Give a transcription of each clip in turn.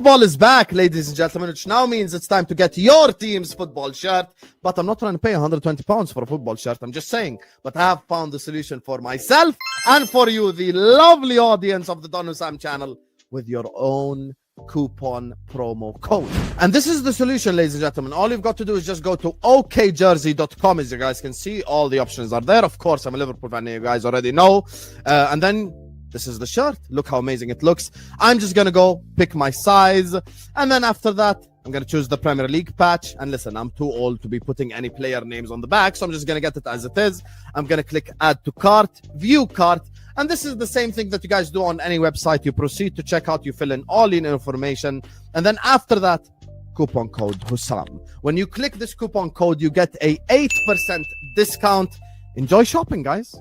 Football is back, ladies and gentlemen, which now means it's time to get your team's football shirt. But I'm not trying to pay £120 for a football shirt. I'm just saying. But I have found the solution for myself and for you, the lovely audience of the Don Sam channel, with your own coupon promo code. And this is the solution, ladies and gentlemen. All you've got to do is just go to okjersey.com. As you guys can see, all the options are there. Of course, I'm a Liverpool fan, you guys already know. And then this is the shirt. Look how amazing it looks. I'm just gonna go pick my size, and then after that I'm gonna choose the Premier League patch. And listen, I'm too old to be putting any player names on the back, so I'm just gonna get it as it is. I'm gonna click add to cart, view cart, and this is the same thing that you guys do on any website. You proceed to checkout, you fill in all your information, and then after that, coupon code Hussam. When you click this coupon code, you get a 8% discount. Enjoy shopping, guys.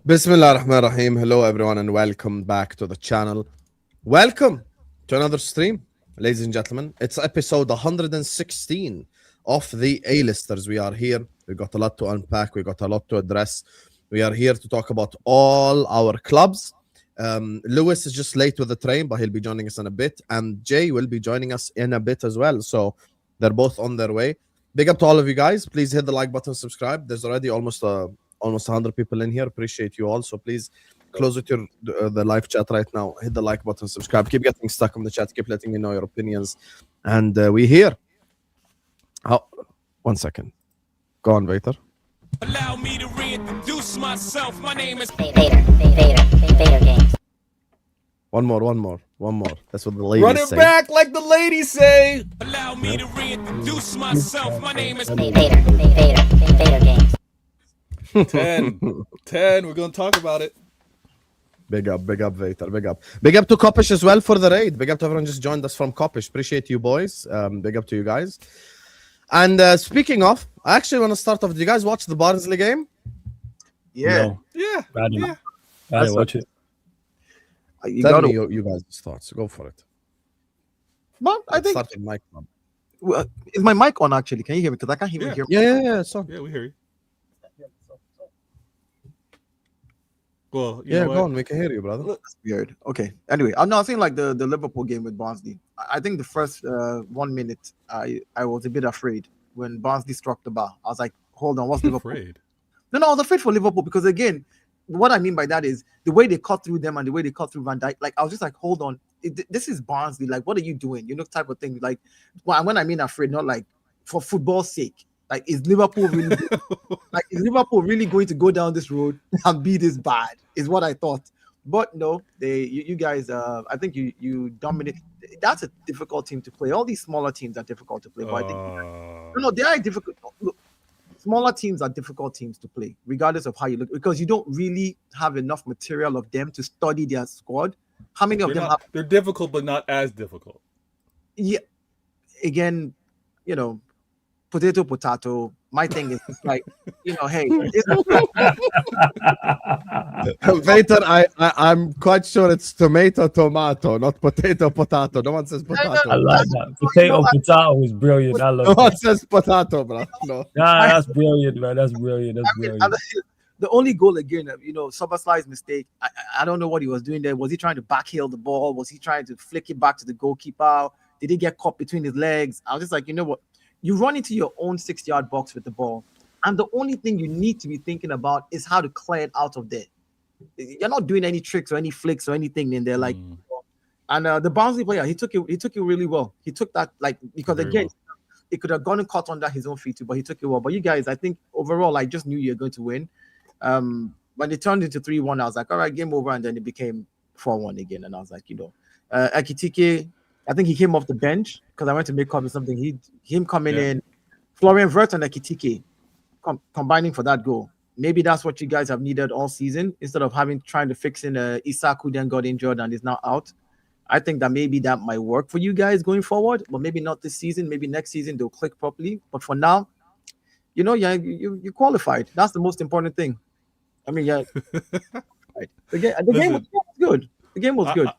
Bismillah ar-Rahman ar-Rahim. Hello everyone and welcome back to the channel. Welcome to another stream, ladies and gentlemen. It's episode 116 of the A-listers. We are here. We got a lot to unpack. We got a lot to address. We are here to talk about all our clubs. Lewis is just late with the train, but he'll be joining us in a bit. And Jay will be joining us in a bit as well. So they're both on their way. Big up to all of you guys. Please hit the like button, subscribe. There's already almost 100 people in here. Appreciate you all. So please close with your the live chat right now. Hit the like button, subscribe. Keep getting stuck on the chat. Keep letting me know your opinions. And we here. Oh, 1 second. Go on, Vader. Allow me to reintroduce myself. My name is Vader Games. One more. That's what the ladies Run it say. back like the ladies say. Allow me to reintroduce myself. My name is Vader Games. 10. We're going to talk about it. Big up, Vader. Big up. Big up to Kopish as well for the raid. Big up to everyone just joined us from Kopish. Appreciate you, boys. Big up to you guys. And speaking of, I actually want to start off. Did you guys watch the Barnsley game? Yeah. No. Yeah. I didn't watch it. Tell me you guys' thoughts. Go for it. But I think Start with Mike. is my mic on actually? Can you hear me? Because I can't even hear. Yeah. So Yeah, we hear you. Well, you yeah, know what? go on. We can hear you, brother. That's weird. Okay. Anyway, I'm not saying like the Liverpool game with Barnsley. I think the first 1 minute, I was a bit afraid when Barnsley struck the bar. I was like, hold on, what's Liverpool? Afraid. No, I was afraid for Liverpool because again, what I mean by that is the way they cut through them and the way they cut through Van Dijk. Like I was just like, hold on, this is Barnsley. Like, what are you doing? You know, type of thing. Like, when I mean afraid, not like for football's sake. Like, is Liverpool really is Liverpool really going to go down this road and be this bad? Is what I thought. But no, you guys, I think you dominate. That's a difficult team to play. All these smaller teams are difficult to play. But I think they are difficult. Look, smaller teams are difficult teams to play, regardless of how you look, because you don't really have enough material of them to study their squad. How many of them have? They're difficult, but not as difficult. Yeah. Again, you know, potato. My thing is like, you know, hey, Vader, I'm quite sure it's tomato, not potato. No one says potato. I like that. Potato is brilliant. I love No one that. says potato, bro. No. Nah, that's brilliant, man. That's brilliant. The only goal again, you know, Soberslai's mistake. I don't know what he was doing there. Was he trying to backheel the ball? Was he trying to flick it back to the goalkeeper? Did he get caught between his legs? I was just like, you know what? You run into your own 6-yard box with the ball, and the only thing you need to be thinking about is how to clear it out of there. You're not doing any tricks or any flicks or anything in there, like. And the Barnsley player, he took it really well. He took that because Very again, well. it could have gone and caught under his own feet too, but he took it well. But you guys, I think overall, I just knew you're going to win. When it turned into 3-1, I was like, all right, game over, and then it became 4-1 again, and I was like, you know, Ekitike. I think he came off the bench because I went to make up with something. Him coming in, Florian Wirtz and Ekitike combining for that goal. Maybe that's what you guys have needed all season instead of trying to fix in Isak, who then got injured and is now out. I think that maybe that might work for you guys going forward, but maybe not this season. Maybe next season they'll click properly. But for now, you know, you qualified. That's the most important thing. I mean, yeah, right. The game was good. The game was good.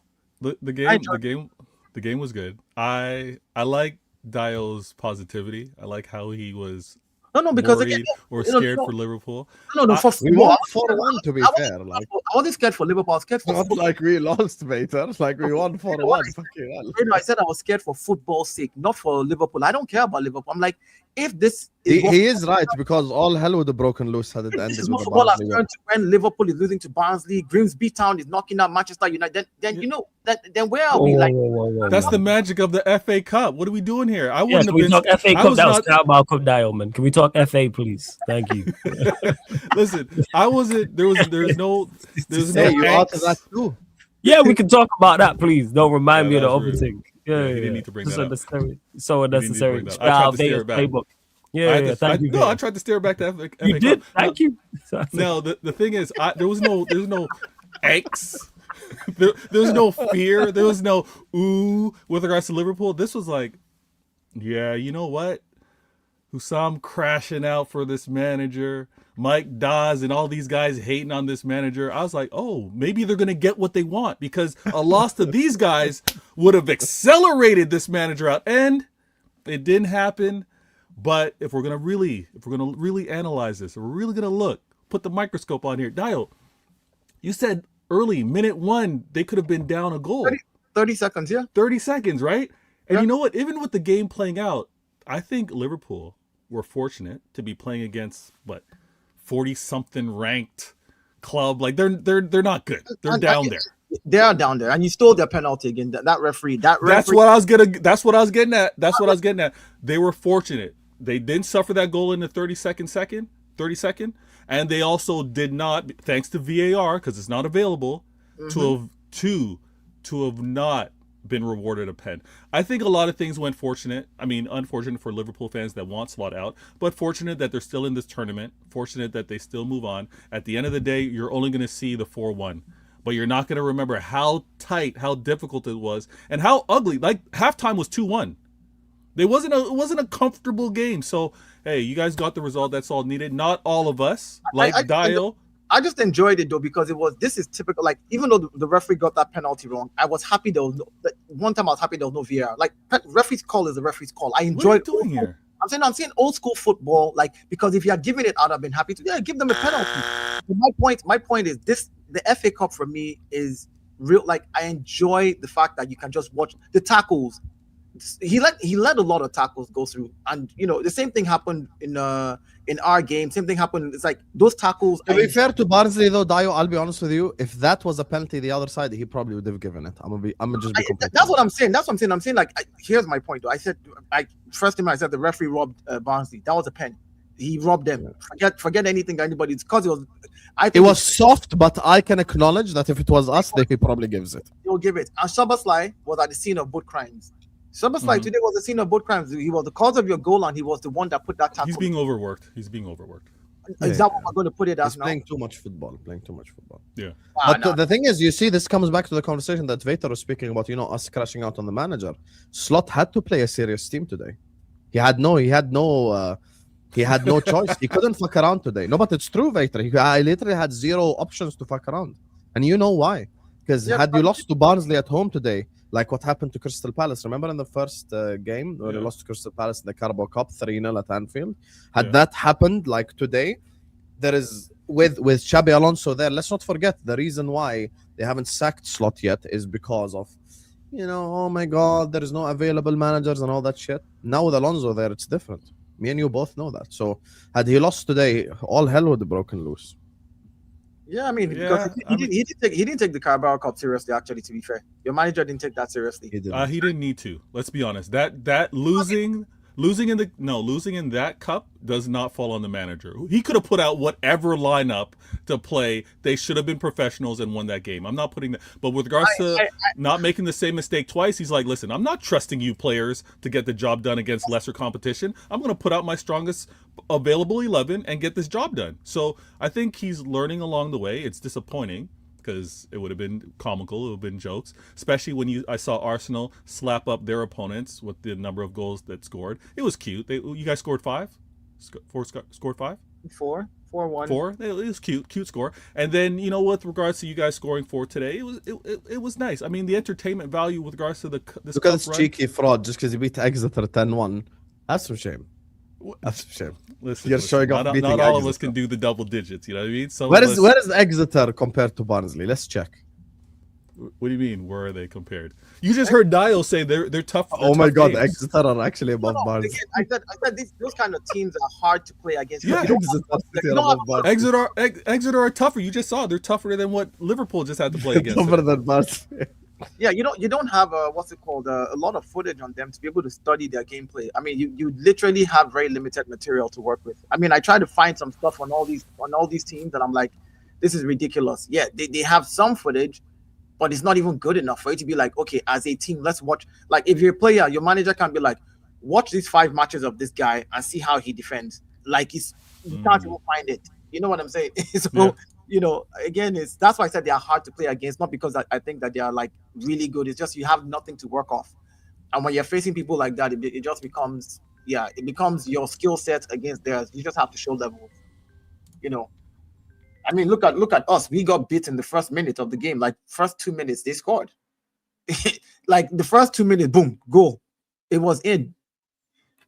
The game was good. I like Dial's positivity. I like how he was No, because worried again, or no, scared no, for Liverpool. no, for We football. won 4-1 to be fair. Like, I wasn't scared for Liverpool. I was scared for not football. like we lost, Vader. Like we won 4-1. Fucking hell. I said I was scared for football's sake, not for Liverpool. I don't care about Liverpool. I'm like, if this is He is right because all hell with the broken loose had it this ended is with what the football has Barnsley win. turned to when Liverpool is losing to Barnsley, Grimsby Town is knocking out Manchester United. Then you know then where are we? Like, That's the magic of the FA Cup. What are we doing here? I Yeah, wouldn't can we have talk been. FA I Cup? was That was not. Carabao Cup dial, man. Can we talk FA, please? Thank you. Listen, I wasn't. There's no Hey, you out of that angst. too. Yeah, we can talk about that, please. Don't remind me Yeah, of the that other was rude. thing. Yeah, He didn't need to bring Just that up. unnecessary. So He didn't need to unnecessary. bring that up. I tried to steer Vegas it back. playbook. Yeah, thank you. No, I Vegas. tried to steer back to FA You Cup. did. No, Thank you. No, the thing is, there's no angst. There's no fear. There was no ooh with regards to Liverpool. This was like, yeah, you know what? Hussam crashing out for this manager. Mike Dawes and all these guys hating on this manager. I was like, oh, maybe they're going to get what they want because a loss to these guys would have accelerated this manager out. And it didn't happen. But if we're going to really analyze this, we're really going to look, put the microscope on here. Dial, you said early, minute 1, they could have been down a goal. 30 seconds, yeah. 30 seconds, right? And Yeah. you know what? Even with the game playing out, I think Liverpool were fortunate to be playing against, 40-something ranked club. Like they're not good. They're down there. They are down there, and you stole their penalty again. That referee. That's what I was getting at. They were fortunate. They didn't suffer that goal in the 30-second, and they also did not, thanks to VAR, because it's not available, to have not been rewarded a pen. I think a lot of things went fortunate. I mean, unfortunate for Liverpool fans that want Slot out, but fortunate that they're still in this tournament. Fortunate that they still move on. At the end of the day, you're only going to see the 4-1. But you're not going to remember how tight, how difficult it was, and how ugly. Like halftime was 2-1. It wasn't a comfortable game. So hey, you guys got the result. That's all needed. Not all of us, like Dial. I just enjoyed it though because this is typical. Like even though the referee got that penalty wrong, I was happy there was one time I was happy there was no VAR. Like referee's call is a referee's call. I enjoyed. What are you doing here? I'm saying old school football. Like because if you had given it, I'd have been happy to give them a penalty. But my point is this: the FA Cup for me is real. Like I enjoy the fact that you can just watch the tackles. He let a lot of tackles go through, and the same thing happened in our game. Same thing happened. It's like those tackles. To be fair to Barnsley though, Dio, I'll be honest with you. If that was a penalty the other side, he probably would have given it. I'm gonna just be completely. That's what I'm saying. I'm saying like here's my point though. I said first time I said the referee robbed Barnsley. That was a pen. He robbed them. Forget anything anybody. It's because it was. It was soft, but I can acknowledge that if it was us, he probably gives it. He'll give it. And Szoboszlai was at the scene of both crimes. Szoboszlai today was the scene of both crimes. He was the cause of your goal, and he was the one that put that tackle. He's being overworked. Is that what we're going to put it as He's now? playing too much football. Yeah. But the thing is, you see, this comes back to the conversation that Vader was speaking about. Us crashing out on the manager. Slot had to play a serious team today. He had no choice. He couldn't fuck around today. No, but it's true, Vader. I literally had 0 options to fuck around, and you know why? Because had you lost to Barnsley at home today, like what happened to Crystal Palace. Remember in the first game where they lost to Crystal Palace in the Carabao Cup 3-0 at Anfield? Had that happened like today, there is with Xabi Alonso there, let's not forget the reason why they haven't sacked Slot yet is because of, oh my God, there is no available managers and all that shit. Now with Alonso there, it's different. Me and you both know that. So had he lost today, all hell would have broken loose. Yeah, I mean, because he didn't take the Carabao Cup seriously. Actually, to be fair, your manager didn't take that seriously. He didn't. He didn't need to. Let's be honest. That losing in that cup does not fall on the manager. He could have put out whatever lineup to play. They should have been professionals and won that game. I'm not putting that. But with regards to not making the same mistake twice, he's like, listen, I'm not trusting you players to get the job done against lesser competition. I'm going to put out my strongest available 11 and get this job done. So I think he's learning along the way. It's disappointing because it would have been comical, it would have been jokes, especially when I saw Arsenal slap up their opponents with the number of goals that scored. It was cute. You guys scored 5? Scored 5? 4-1. 4. It was cute score. And then with regards to you guys scoring 4 today, it was nice. I mean, the entertainment value with regards to this look at this cheeky fraud just because he beat Exeter 10-1. That's some shame. That's a shame. Listen, You're showing off not beating all of us Exeter. can do the double digits. You know what I mean? Some Where of is us- where is Exeter compared to Barnsley? Let's check. What do you mean? Where are they compared? You just heard Dio say they're tough. They're Oh my tough God, games. Exeter are actually above No, Barnsley. again, I said those kind of teams are hard to play against. Yeah, You don't Exeter have- City you are don't have- above Barnsley. Exeter are tougher. You just saw they're tougher than what Liverpool just had to play against. Tougher them. than Barnsley. Yeah, you don't have what's it called a lot of footage on them to be able to study their gameplay. I mean, you literally have very limited material to work with. I mean, I try to find some stuff on all these teams, and I'm like, this is ridiculous. Yeah, they have some footage, but it's not even good enough for you to be like, okay, as a team, let's watch. Like, if you're a player, your manager can be like, watch these 5 matches of this guy and see how he defends. Like, you can't even find it. You know what I'm saying? So. Yeah. You know, again, that's why I said they are hard to play against, not because I think that they are like really good. It's just you have nothing to work off. And when you're facing people like that, it just becomes, it becomes your skill set against theirs. You just have to show levels. You know, I mean, look at us. We got beat in the first minute of the game. Like, first 2 minutes, they scored. Like, the first 2 minutes, boom, goal. It was in.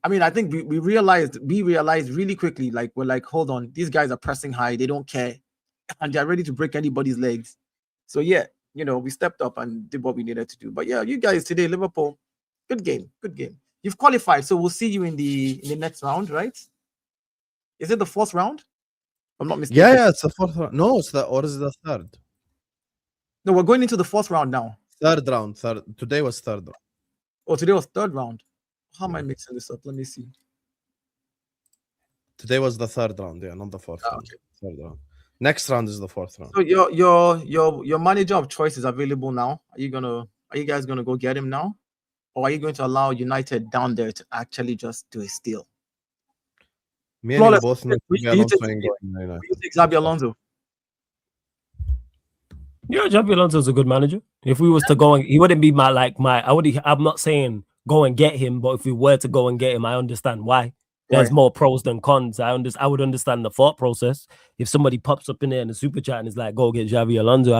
I mean, I think we realized really quickly, like, we're like, hold on, these guys are pressing high. They don't care. And they're ready to break anybody's legs. So yeah, you know, we stepped up and did what we needed to do. But yeah, you guys today, Liverpool, good game. You've qualified, so we'll see you in the next round, right? Is it the 4th round? If I'm not mistaken. Yeah, it's the 4th round. No, or is it the 3rd? No, we're going into the 4th round now. 3rd round. Today was 3rd round. Oh, today was 3rd round. How am I mixing this up? Let me see. Today was the 3rd round, yeah, not the 4th round. Okay. 3rd round. Next round is the 4th round. So your manager of choice is available now. Are you guys gonna go get him now? Or are you going to allow United down there to actually just do a steal? Me and you Flawless. both know We- Xabi you Alonso take- ain't going nowhere. You take Xabi Alonso. Yeah, Xabi Alonso's a good manager. If we was to go and he wouldn't be I'm not saying go and get him, but if we were to go and get him, I understand why. There's Right. more pros than cons. I would understand the thought process. If somebody pops up in there in the super chat and is like, go get Xabi Alonso,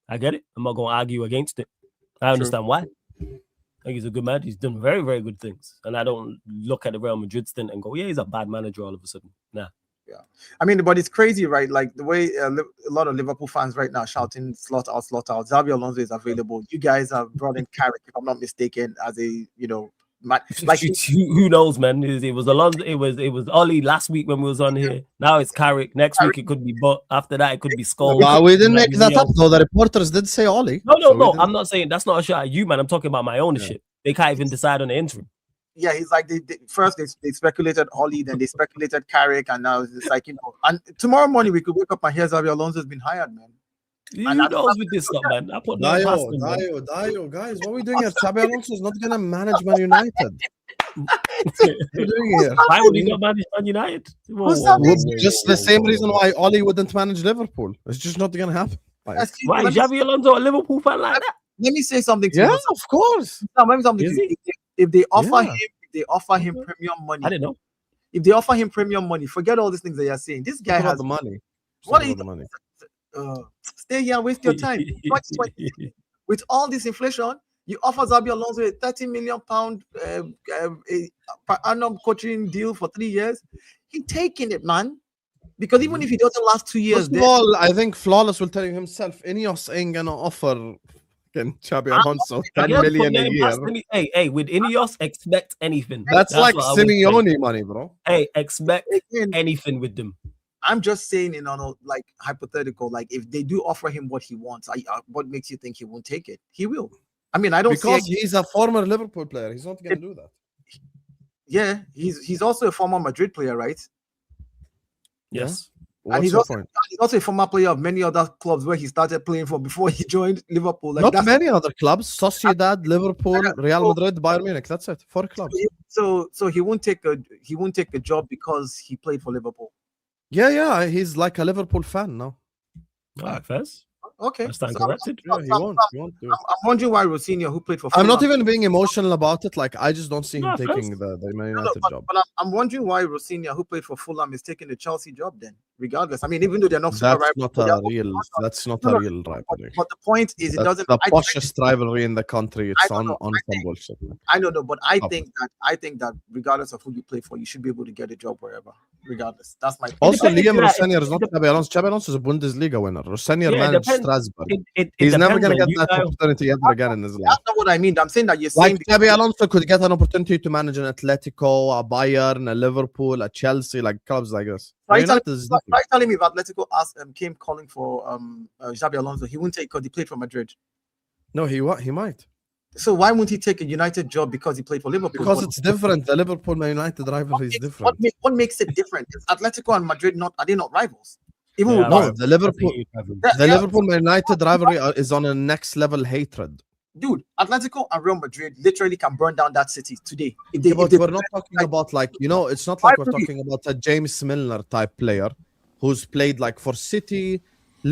I get it. I'm not going to argue against it. I understand why. I think he's a good man. He's done very, very good things. And I don't look at the Real Madrid stint and go, yeah, he's a bad manager all of a sudden. Nah. Yeah, I mean, but it's crazy, right? Like the way a lot of Liverpool fans right now shouting slot out. Xabi Alonso is available. You guys have brought in Carrick, if I'm not mistaken, as a like who knows, man? It was Alonso. It was Ollie last week when we was on here. Now it's Carrick. Next week it could be Butt. After that it could be Skull. Well, we didn't make that up though. The reporters did say Oli. No. I'm not saying that's not a shot at you, man. I'm talking about my ownership. They can't even decide on the interim. yeah, he's like first they speculated Holly, then they speculated Carrick, and now it's like and tomorrow morning we could wake up and hear Xabi Alonso's been hired, man. Who And knows with this stuff, man? I put no past them, man. Dio, guys, what are we doing here? Xabi Alonso is not gonna manage Man United. What are we doing here? Why would he not manage Man United? Who's that? Just the same reason why Oli wouldn't manage Liverpool. It's just not gonna happen. Like, Why is Xabi Alonso a Liverpool fan like that? Let me say something to yeah, you. of course. Now, let me say something to Is you. If they offer Yeah. him, if they offer him premium money, I didn't know. if they offer him premium money, forget all these things that you're saying. This guy What about has the money. What What are about the money? Stay here and waste your time. 2020, with all this inflation, you offer Xabi Alonso a £30 million per annum coaching deal for 3 years. He's taking it, man. Because even if he doesn't last 2 years, First of all, I think Flawless will tell you himself, Ineos ain't gonna offer Xabi Alonso 10 million a year. Hey, with Ineos, expect anything. That's like what I would say. Simeone money, bro. Hey, expect again, anything with them. I'm just saying, like hypothetical, like if they do offer him what he wants, what makes you think he won't take it? He will. I mean, I don't Because see. he's a former Liverpool player. He's not gonna do that. Yeah, he's also a former Madrid player, right? Yes. What's he's your also- point? He's also a former player of many other clubs where he started playing for before he joined Liverpool. Like Not that's many other clubs. Sociedad, Liverpool, Real Madrid, Bayern Munich. That's it. 4 clubs. so he won't take a job because he played for Liverpool. Yeah. He's like a Liverpool fan now. All right, Fez. Okay. I stand So corrected. Yeah, he won't do it. I'm wondering why Rosinha, who played for I'm not Fulham- even being emotional about it. Like, I just don't see him No, taking first- the Man No, United but job. I'm wondering why Rosinha, who played for Fulham, is taking the Chelsea job then. regardless. I mean, even though they're not super That's rival, not a real. That's not a real rivalry. but the point is, it That's doesn't. the I poshest rivalry in the country. It's don't on know. some I bullshit. Man. I don't know, but I Up. think that regardless of who you play for, you should be able to get a job wherever, regardless. That's my point. Also, depends, Liam yeah, Rossenior is not Xabi Alonso. Xabi Alonso is a Bundesliga winner. Rossenior Yeah, it managed depends. Strasbourg. It He's never depends gonna on get you that guys. opportunity ever again in his life. That's not what I mean. I'm saying that you're saying Like Xabi Alonso could get an opportunity to manage an Atletico, a Bayern, a Liverpool, a Chelsea, like clubs like this. Are you United is different. telling me if Atletico came calling for Xabi Alonso, he wouldn't take because he played for Madrid. No, he might. So why wouldn't he take a United job because he played for Liverpool? Because it's different. The Liverpool Man United rivalry is different. What makes it different? Is Atletico and Madrid are they not rivals? Even Yeah, with No, Barca. the Liverpool, Yeah, the yeah. Liverpool Man United rivalry is on a next level hatred. Dude, Atletico and Real Madrid literally can burn down that city today. If they, Yeah, but if they, we're not talking about like it's not like we're talking about a James Milner type player who's played like for City,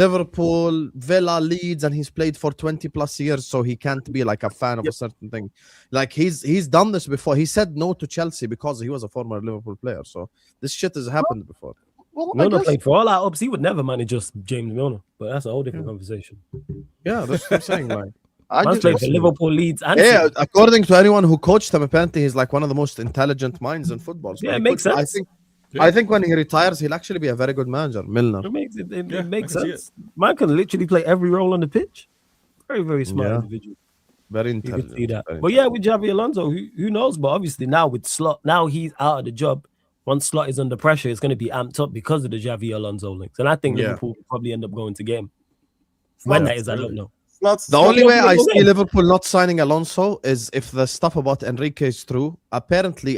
Liverpool, Villa, Leeds, and he's played for 20 plus years, so he can't be like a fan of a certain thing. Like he's done this before. He said no to Chelsea because he was a former Liverpool player. So this shit has happened before. well, I Milner guess- played for all our ups. He would never manage just James Milner, but that's a whole different conversation. Yeah, that's what I'm saying. Like, I Man just- played for Liverpool, Leeds, and yeah, City. according to anyone who coached him, apparently he's like one of the most intelligent minds in football. So Yeah, it he makes could- sense. I think when he retires, he'll actually be a very good manager, Milner. It makes it Yeah, makes I can see sense. Man can literally play every role on the pitch. Very, very smart Yeah. individual. Very You can intelligent. see that. very But yeah, with Xabi Alonso, who knows? But obviously now with Slot, now he's out of the job. Once Slot is under pressure, it's going to be amped up because of the Xavi Alonso links. And I think Yeah. Liverpool will probably end up going to game. When that is, I don't know. Slots- The only way I see Yeah. Liverpool not signing Alonso is if the stuff about Enrique is true. Apparently,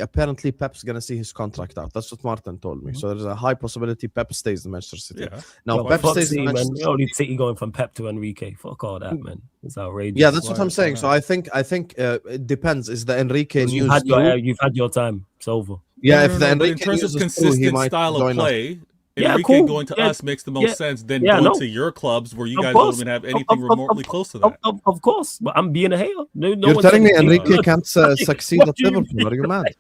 Pep's gonna see his contract out. That's what Martin told me. So there's a high possibility Pep stays in Manchester City. Yeah. Now Yo, Pep fuck stays in City, man. Manchester We only City going from Pep to Enrique. Fuck all that, man. It's outrageous. Yeah, that's what Why- I'm saying. why So I think it depends. Is the Enrique You've news had true? you've had your time. It's over. Yeah, No, if no, the no, but Enrique in terms news of is true, he consistent might style of join us. play, Yeah, Enrique cool. going to Yeah, us makes the most yeah. sense than Yeah, going no. to your clubs where you Of guys course. don't even have Of- anything of- remotely close to that. Of course, but I'm being a hater. No You're one telling said me he's Enrique good. can't succeed What at do you Liverpool? Are you mad?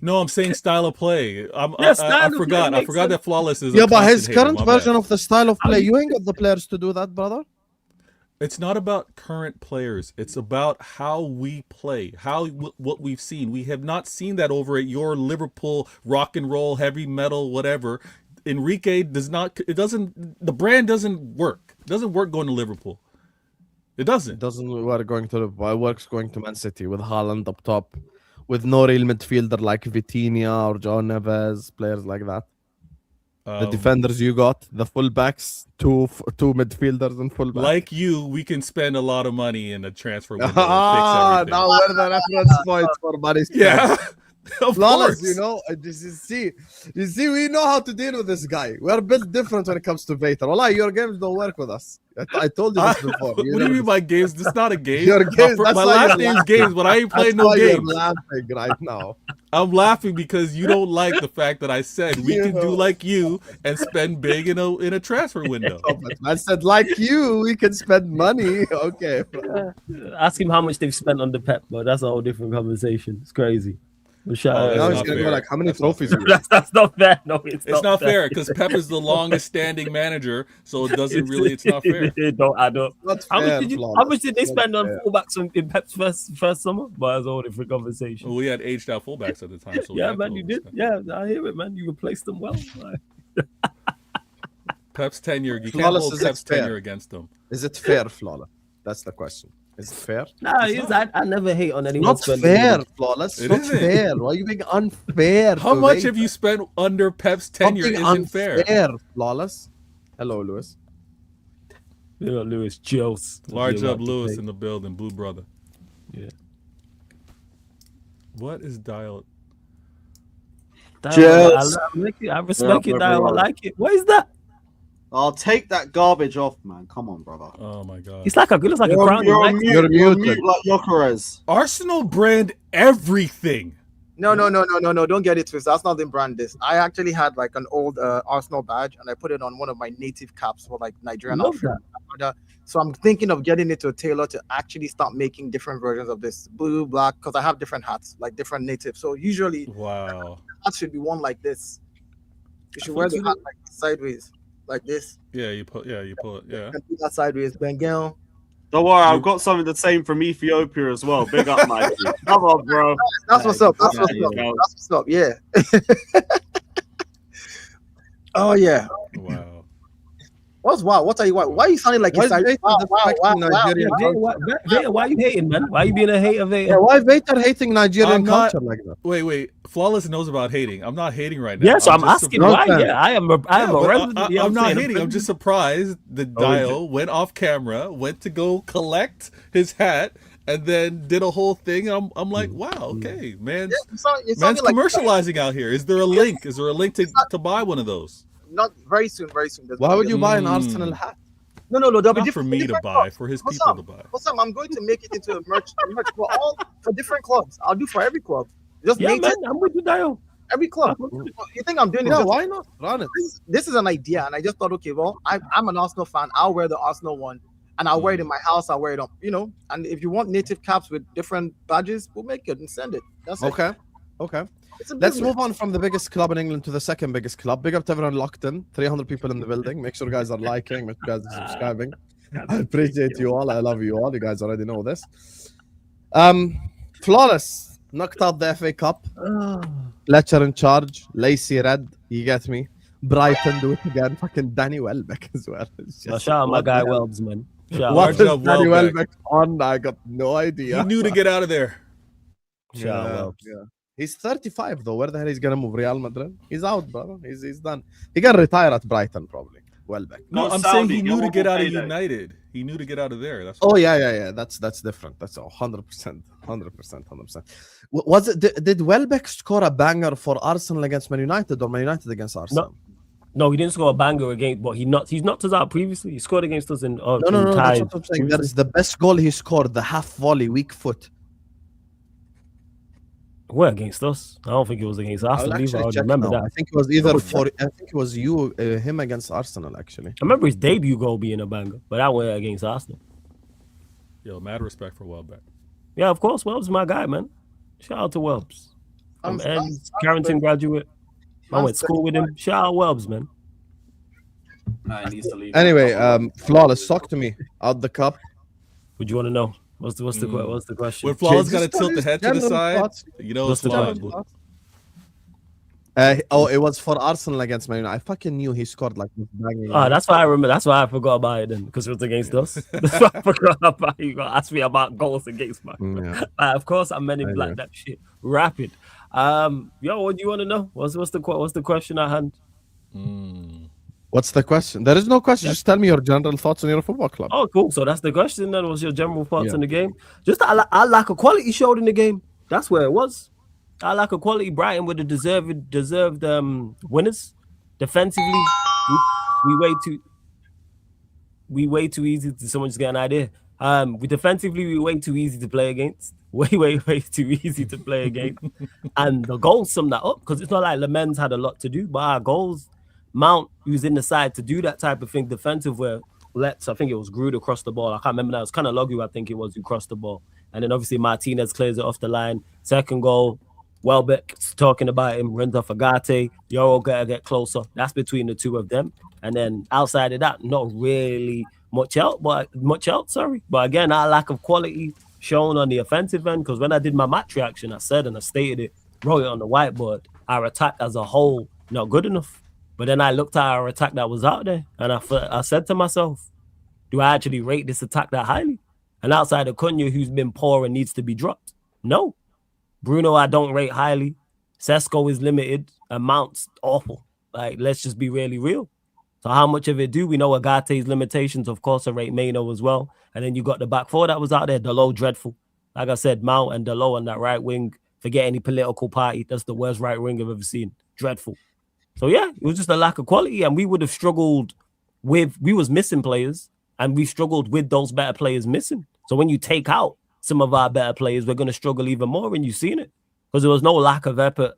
No, I'm saying style of play. Yeah, style I of play forgot. I makes forgot sense. that flawless is. Yeah, a but his constant hater, current my version bad. of the style of play, you ain't got the players to do that, brother. It's not about current players. It's about how we play, what we've seen. We have not seen that over at your Liverpool rock and roll, heavy metal, whatever. Enrique does not. It doesn't. The brand doesn't work. It doesn't work going to Liverpool. It It doesn't. doesn't work going to Liverpool. It works going to Man City with Haaland up top, with no real midfielder like Vitinha or João Neves, players like that. The defenders you got, the fullbacks, two midfielders and fullbacks. Like you, we can spend a lot of money in a transfer window. Ah, And fix everything. now where the reference point for money? Yeah, of Flawless, course. you know. You see, we know how to deal with this guy. We're built different when it comes to Vader. Wallah, your games don't work with us. I told you this before. What do you mean by games? This is not a game. Your games, my that's my why last you're name's laughing. games, but I ain't playing That's no why you're games. laughing right now. I'm laughing because you don't like the fact that I said we can do like you and spend big in a transfer window. I said, like you, we can spend money. Okay. Ask him how much they've spent on the Pep, but that's a whole different conversation. It's crazy. But shout Oh, out- that's Now he's not gonna go fair. like, how many That's not trophies? fair. you got? that's not fair. No, It's not fair because Pep is the longest standing manager, so it doesn't really. It's not fair. It don't add up. Not How fair, much, Flawless. how much did they Not spend on fair. fullbacks in Pep's first summer? But that's a whole different conversation. Well, we had aged out fullbacks at the time, so we Yeah, had man, to you did. overspend. Yeah, I hear it, man. You replaced them well. Pep's tenure. You can't Flawless hold is Pep's fair. tenure against them. Is it fair, Flawless? That's the question. Is it fair? Nah, I never hate on anyone. Not spending fair, money. Flawless. It Not isn't. fair. Why are you being unfair? How to much Vader? have you spent under Pep's tenure? Something Isn't fair. unfair, Flawless. Hello, Lewis. You know, Lewis Jones. Large up Lewis in the building, Blue Brother. Yeah. What is dial? I respect it, I like it. What is that? I'll take that garbage off, man. Come on, brother. Oh my god. It's like it looks like a You're, crown. you're, Like, on mute, You're you're muted. mute like Yokerez. Arsenal brand everything. No. Don't get it twisted. That's not the brand. This I actually had like an old Arsenal badge, and I put it on one of my native caps for like Nigerian Love outfit. So I'm thinking of getting it to a tailor to actually start making different versions of this blue, black, because I have different hats, like different native. So usually Wow. hats should be worn like this. You should I wear thought the you hat like sideways. like this. Yeah, you pull it. Yeah. And do that sideways. Bengal. Don't worry, I've got something the same from Ethiopia as well. Big up, Mikey. Come on, bro. That's what's up. That's Yeah, what's you up. go. That's what's up. Yeah. Oh yeah. Wow. What's wow? What are you? Why are you sounding like Why you're is Vader disrespecting Nigerian culture? Vader, why you hating, man? Why you being a hater, Vader? Yeah, why Vader hating Nigerian I'm not- culture like that? Wait. Flawless knows about hating. I'm not hating right now. Yeah, so I'm just asking surprised. why. Yeah, I am a but resident. I'm not hating. I'm just surprised the dial went off camera, went to go collect his hat, and then did a whole thing. I'm like, wow, okay, man's man's like commercializing out here. Is there a link? Is there a link to buy one of those? not very soon. Very soon. Why would you buy an Mm. Arsenal hat? No. There'll be Not for different, me to different buy, clubs. for his What's people up? to buy. What's up? I'm going to make it into a merch for different clubs. I'll do for every club. Just Yeah, make man, it I'm with you, Dio. every club. You think I'm doing it? No, just- why not? Run it. This is an idea, and I just thought, okay, well, I'm an Arsenal fan. I'll wear the Arsenal one, and I'll wear it in my house. I'll wear it up, And if you want native caps with different badges, we'll make it and send it. That's it. Okay. It's a Let's business. move on from the biggest club in England to the second biggest club. Big up to everyone locked in. 300 people in the building. Make sure you guys are liking. Make sure you guys are subscribing. I appreciate you all. I love you all. You guys already know this. Flawless. Knocked out the FA Cup. Fletcher in charge. Lacey red. You get me? Brighton do it again. Fucking Danny Welbeck as well. It's Now, just- shout out my what guy the hell? Welbs, man. Shout What out. is Good job, Danny Welbeck. Welbeck on? I got no idea. He knew to get out of there. Shout out Welbs. Yeah. He's 35 though. Where the hell he's gonna move? Real Madrid? He's out, brother. He's done. He can retire at Brighton probably. Welbeck. No, Not I'm Saudi, saying he knew to Liverpool get out of payday. United. He knew to get out of there. That's Oh yeah. That's different. That's 100%. Was it? Did Welbeck score a banger for Arsenal against Man United or Man United against Arsenal? No, he didn't score a banger against, but he's knocked us out previously. He scored against us in No. in That's ties. what I'm saying. That is the best goal he scored. The half volley, weak foot. Where against us? I don't think it was against Arsenal. I'll Either. I actually check remember now. that. I think it was either for. I think it was him against Arsenal actually. I remember his debut goal being a banger, but that went against Arsenal. Yo, mad respect for Welbeck. Yeah, of course. Welbs is my guy, man. Shout out to Welbs. I'm Carrington graduate. I went to school with him. Shout out Welbs, man. Nah, he needs to leave. Anyway, Flawless, talk to me. Out the cup. What do you want to know? What's the question? When Flawless Just got to tell tilt the his head to the general side, thoughts. you know What's it's the fine. general It was for Arsenal against Man United. I fucking knew he scored like this banging. Oh, that's why I remember. That's why I forgot about it then, because it was against us. That's why I forgot about it. You got to ask me about goals against my. Yeah. Of course, I'm Men in Black. That shit rapid. Yo, what do you want to know? What's the question at hand? What's the question? There is no question. Just tell me your general thoughts on your football club. Oh, cool. So that's the question. Then what's your general thoughts Yeah. on the game? Just I lack of quality showed in the game. That's where it was. I lack of quality. Brighton with the deserved winners. Defensively, we way too easy to someone just get an idea. We way too easy to play against. Way too easy to play against. And the goals sum that up because it's not like Lemens had a lot to do, but our goals, Mount, who's in the side to do that type of thing defensive where I think it was Grood across the ball. I can't remember that. It was kind of Logu, I think it was, who crossed the ball. And then obviously Martinez clears it off the line. Second goal, Welbeck's talking about him, runs off Agate. Yoro gotta get closer. That's between the two of them. And then outside of that, not really much else. But again, our lack of quality shown on the offensive end. Because when I did my match reaction, I said and I stated it, wrote it on the whiteboard. Our attack as a whole not good enough. But then I looked at our attack that was out there, and I said to myself, do I actually rate this attack that highly? And outside of Cunha, who's been poor and needs to be dropped, no. Bruno, I don't rate highly. Sesko is limited. And Mount's awful. Like, let's just be really real. So how much of it do we know? Agate's limitations, of course, I rate Maino as well. And then you got the back four that was out there. Delo, dreadful. Like I said, Mount and Delo on that right wing. Forget any political party. That's the worst right wing I've ever seen. Dreadful. So yeah, it was just a lack of quality. And we would have struggled we was missing players. And we struggled with those better players missing. So when you take out some of our better players, we're going to struggle even more, and you've seen it. Because there was no lack of effort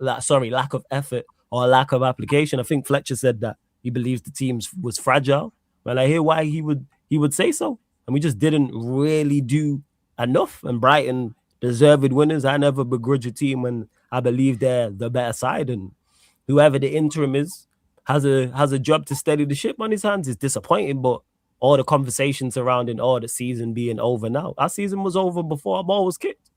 or lack of application. I think Fletcher said that he believes the team was fragile. And I hear why he would say so. And we just didn't really do enough. And Brighton deserved winners. I never begrudge a team when I believe they're the better side. And whoever the interim is, has a job to steady the ship on his hands. It's disappointing, but all the conversations surrounding the season being over now. Our season was over before our ball was kicked.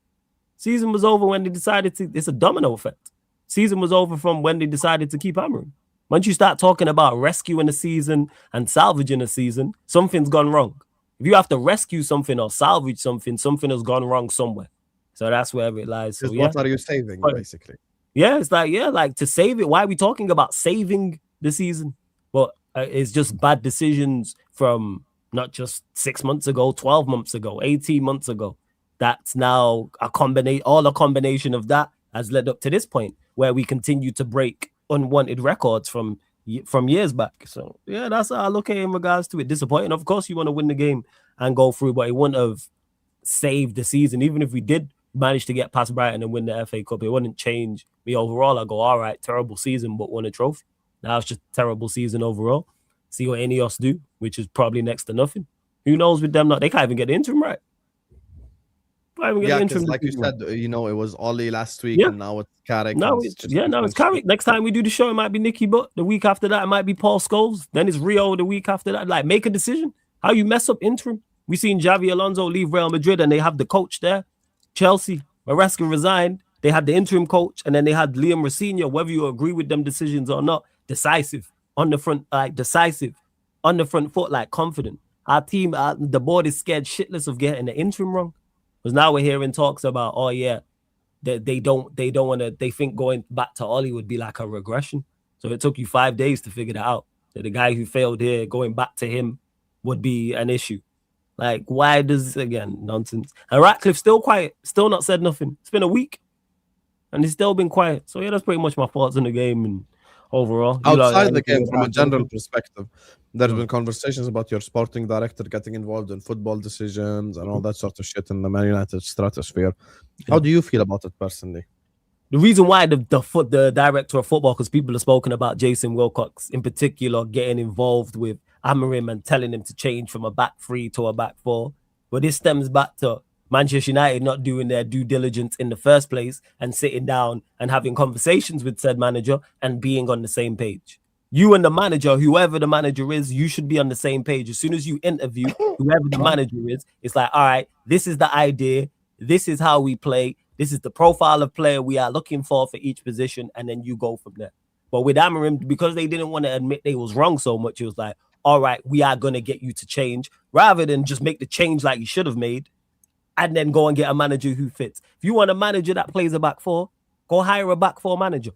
Season was over when they decided to. It's a domino effect. Season was over from when they decided to keep hammering. Once you start talking about rescuing a season and salvaging a season, something's gone wrong. If you have to rescue something or salvage something, something has gone wrong somewhere. So that's wherever it lies. So What are you saving, basically? Yeah, it's like to save it. Why are we talking about saving the season? But it's just bad decisions from not just 6 months ago, 12 months ago, 18 months ago. That's now a combination of that has led up to this point where we continue to break unwanted records from years back. So yeah, that's how I look at it in regards to it. Disappointing. Of course, you want to win the game and go through, but it wouldn't have saved the season. Even if we did manage to get past Brighton and win the FA Cup, it wouldn't change me overall. I go, all right, terrible season, but won a trophy. Now it's just a terrible season overall. See what Ineos do, which is probably next to nothing. Who knows with them? They can't even get the interim right. Yeah, because like you said, it was Ollie last week, and now it's Carrick. Now it's Carrick. Next time we do the show, it might be Nicky Butt. The week after that, it might be Paul Scholes. Then it's Rio the week after that. Like, make a decision. How you mess up interim? We seen Xavi Alonso leave Real Madrid, and they have the coach there. Chelsea, Maresca resigned. They had the interim coach, and then they had Liam Rosinha. Whether you agree with them decisions or not, decisive on the front, foot, like confident. Our team, the board is scared shitless of getting the interim wrong. Because now we're hearing talks about, they think going back to Ollie would be like a regression. So it took you 5 days to figure that out. So the guy who failed here, going back to him would be an issue. Like, why does, again, nonsense. And Ratcliffe still quiet, still not said nothing. It's been a week and he's still been quiet. So yeah, that's pretty much my thoughts on the game and overall. Outside the game, from a general perspective, there's been conversations about your sporting director getting involved in football decisions and all that sort of shit in the Man United stratosphere. How do you feel about it personally? The reason why the director of football, because people have spoken about Jason Wilcox in particular getting involved with Amorim and telling him to change from a back three to a back four. But this stems back to Manchester United not doing their due diligence in the first place and sitting down and having conversations with said manager and being on the same page. You and the manager, whoever the manager is, you should be on the same page. As soon as you interview whoever the manager is, it's like, all right, this is the idea. This is how we play. This is the profile of player we are looking for each position. And then you go from there. But with Amorim, because they didn't want to admit they was wrong so much, it was like, all right, we are going to get you to change, rather than just make the change like you should have made and then go and get a manager who fits. If you want a manager that plays a back four, go hire a back four manager.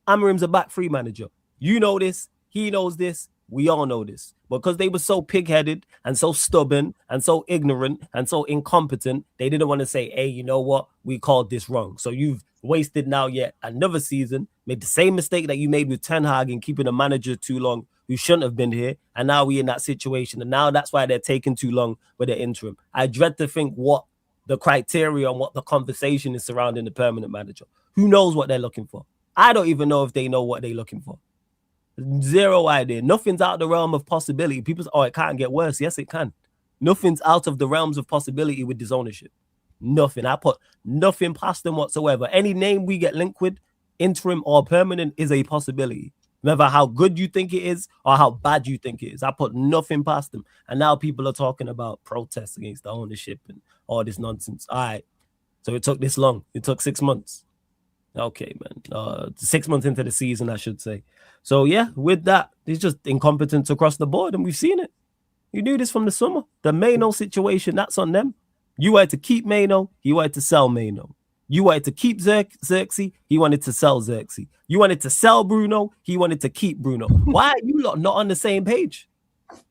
Amorim's a back three manager. You know this. He knows this. We all know this. Because they were so pig-headed and so stubborn and so ignorant and so incompetent, they didn't want to say, hey, you know what? We called this wrong. So you've wasted now yet another season, made the same mistake that you made with Ten Hag in keeping a manager too long who shouldn't have been here. And now we're in that situation. And now that's why they're taking too long with the interim. I dread to think what the criteria and what the conversation is surrounding the permanent manager. Who knows what they're looking for? I don't even know if they know what they're looking for. Zero idea. Nothing's out of the realm of possibility. People say, it can't get worse. Yes, it can. Nothing's out of the realms of possibility with this ownership. Nothing. I put nothing past them whatsoever. Any name we get linked with, interim or permanent, is a possibility. No matter how good you think it is or how bad you think it is. I put nothing past them. And now people are talking about protests against the ownership and all this nonsense. All right. So it took this long. It took 6 months. Okay, man. 6 months into the season, I should say. So, yeah, with that, it's just incompetence across the board, and we've seen it. You knew this from the summer. The Maino situation, that's on them. You wanted to keep Maino. He wanted to sell Maino. You wanted to keep Xerxes. He wanted to sell Xerxes. You wanted to sell Bruno. He wanted to keep Bruno. Why are you lot not on the same page?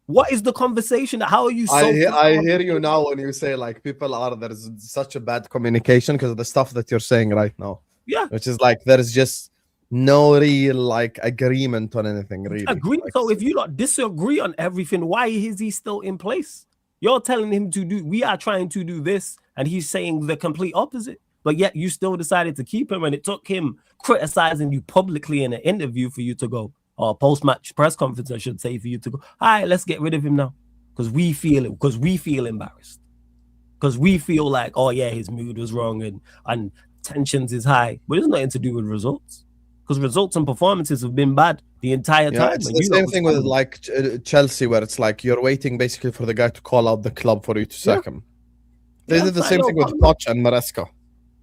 What is the conversation? How are you so... I hear you now when you say, like, there's such a bad communication because of the stuff that you're saying right now. Yeah. Which is like, there's just no real, like, agreement on anything, really. Agree. Like, so if you lot disagree on everything, why is he still in place? You're telling him to do... We are trying to do this, and he's saying the complete opposite. But yet you still decided to keep him, and it took him criticizing you publicly in an interview for you to go, or post-match press conference, I should say, for you to go, all right, let's get rid of him now. Because we feel it, because we feel embarrassed. Because we feel like, his mood was wrong and tensions is high. But it's nothing to do with results. because results and performances have been bad the entire Yeah, time. it's and the you lot same was thing with fine. like Chelsea, where it's like you're waiting basically for the guy to call out the club for you to sack him. They Yeah, did the it's like, same yo, thing with come on. Poch and Maresca.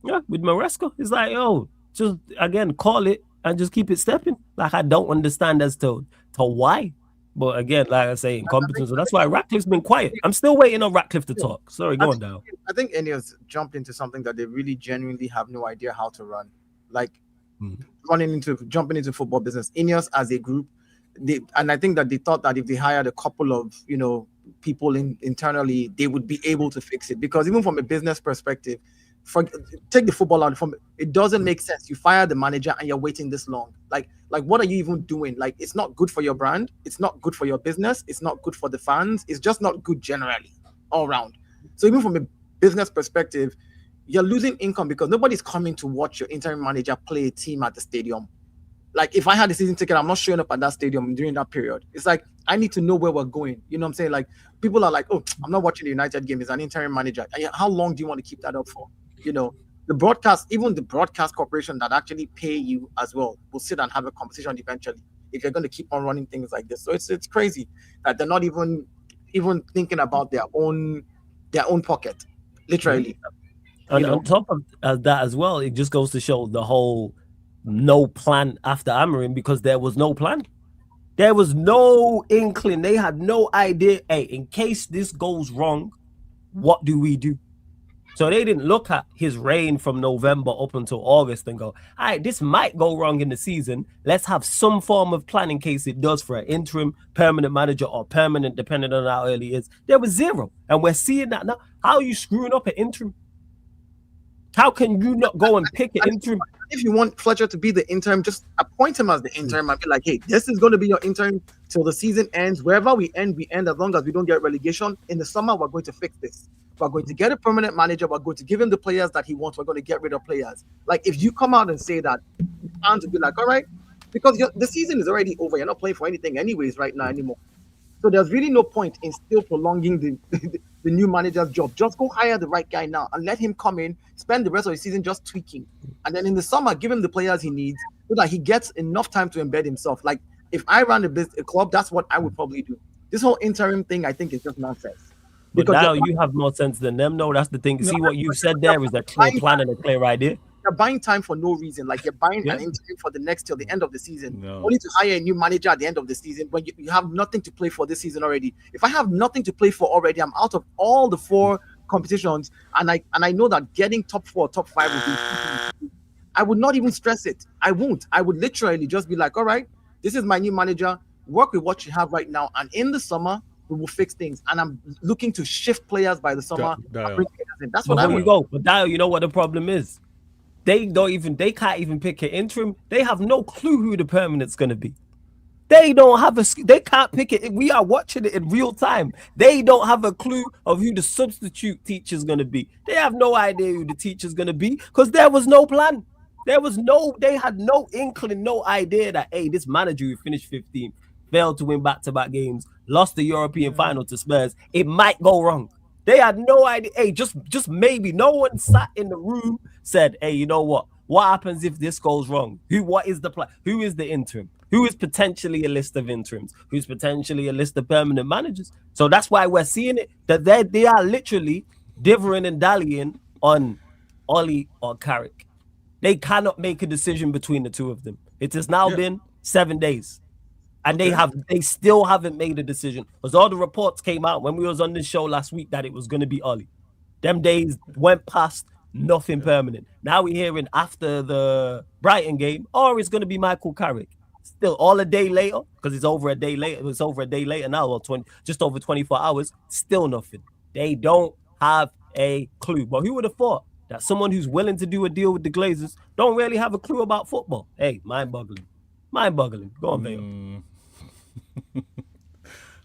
Yeah, with Maresca, it's like, yo, just again call it and just keep it stepping. Like I don't understand as to why. But again, like I say, incompetence. So that's why Ratcliffe's been quiet. I'm still waiting on Ratcliffe to talk. Sorry, go on, Dale. I think Ineos jumped into something that they really genuinely have no idea how to run. Like jumping into football business. Ineos as a group, and I think that they thought that if they hired a couple of people internally, they would be able to fix it. Because even from a business perspective, take the football out from it, doesn't make sense. You fire the manager and you're waiting this long. Like what are you even doing? Like, it's not good for your brand. It's not good for your business. It's not good for the fans. It's just not good generally all around. So even from a business perspective, you're losing income because nobody's coming to watch your interim manager play a team at the stadium. Like, if I had a season ticket, I'm not showing up at that stadium during that period. It's like, I need to know where we're going. You know what I'm saying? Like, people are like, oh, I'm not watching the United game. It's an interim manager. And how long do you want to keep that up for? The broadcast, even the broadcast corporation that actually pay you as well, will sit and have a conversation eventually if you're going to keep on running things like this. So it's crazy that they're not even thinking about their own pocket, literally. And on top of that as well, it just goes to show the whole no plan after Amarin, because there was no plan. There was no inkling. They had no idea. Hey, in case this goes wrong, what do we do? So they didn't look at his reign from November up until August and go, all right, this might go wrong in the season. Let's have some form of plan in case it does for an interim, permanent manager, or permanent, depending on how early it is. There was zero. And we're seeing that now. How are you screwing up an interim? How can you not go and pick an interim? If you want Fletcher to be the interim, just appoint him as the interim and be like, hey, this is going to be your interim till the season ends. Wherever we end as long as we don't get relegation. In the summer, we're going to fix this. We're going to get a permanent manager. We're going to give him the players that he wants. We're going to get rid of players. Like, if you come out and say that, fans will be like, all right, because the season is already over. You're not playing for anything anyways right now anymore. So there's really no point in still prolonging the new manager's job. Just go hire the right guy now and let him come in, spend the rest of the season just tweaking. And then in the summer, give him the players he needs so that he gets enough time to embed himself. Like, if I ran a club, that's what I would probably do. This whole interim thing, I think, is just nonsense. But now you have more sense than them. No, that's the thing. See, what you said there is a clear plan and a clear idea. You're buying time for no reason. Like, you're buying an interim for the next till the end of the season. Only to hire a new manager at the end of the season when you have nothing to play for this season already. If I have nothing to play for already, I'm out of all the 4 competitions, and I know that getting top 4, top 5 will be. I would not even stress it. I won't. I would literally just be like, all right, this is my new manager. Work with what you have right now, and in the summer we will fix things. And I'm looking to shift players by the summer. That's what I would go. But Dial, you know what the problem is? They can't even pick an interim. They have no clue who the permanent's gonna be. They can't pick it. We are watching it in real time. They don't have a clue of who the substitute teacher's gonna be. They have no idea who the teacher's gonna be because there was no plan. They had no inkling, no idea that, hey, this manager who finished 15th, failed to win back-to-back games, lost the European final to Spurs, it might go wrong. They had no idea. Hey, just maybe. No one sat in the room, said, hey, you know what? What happens if this goes wrong? What is the plan? Who is the interim? Who is potentially a list of interims? Who's potentially a list of permanent managers? So that's why we're seeing it, that they are literally divvying and dallying on Ollie or Carrick. They cannot make a decision between the two of them. It has now been 7 days. And they still haven't made a decision. Because all the reports came out when we was on this show last week that it was going to be Ollie. Them days went past, nothing permanent. Now we're hearing after the Brighton game, it's going to be Michael Carrick. Still, all a day later, because it's over a day later. It's over a day later now, or just over 24 hours. Still nothing. They don't have a clue. But who would have thought that someone who's willing to do a deal with the Glazers don't really have a clue about football? Hey, mind-boggling. Mind-boggling. Go on, Vale.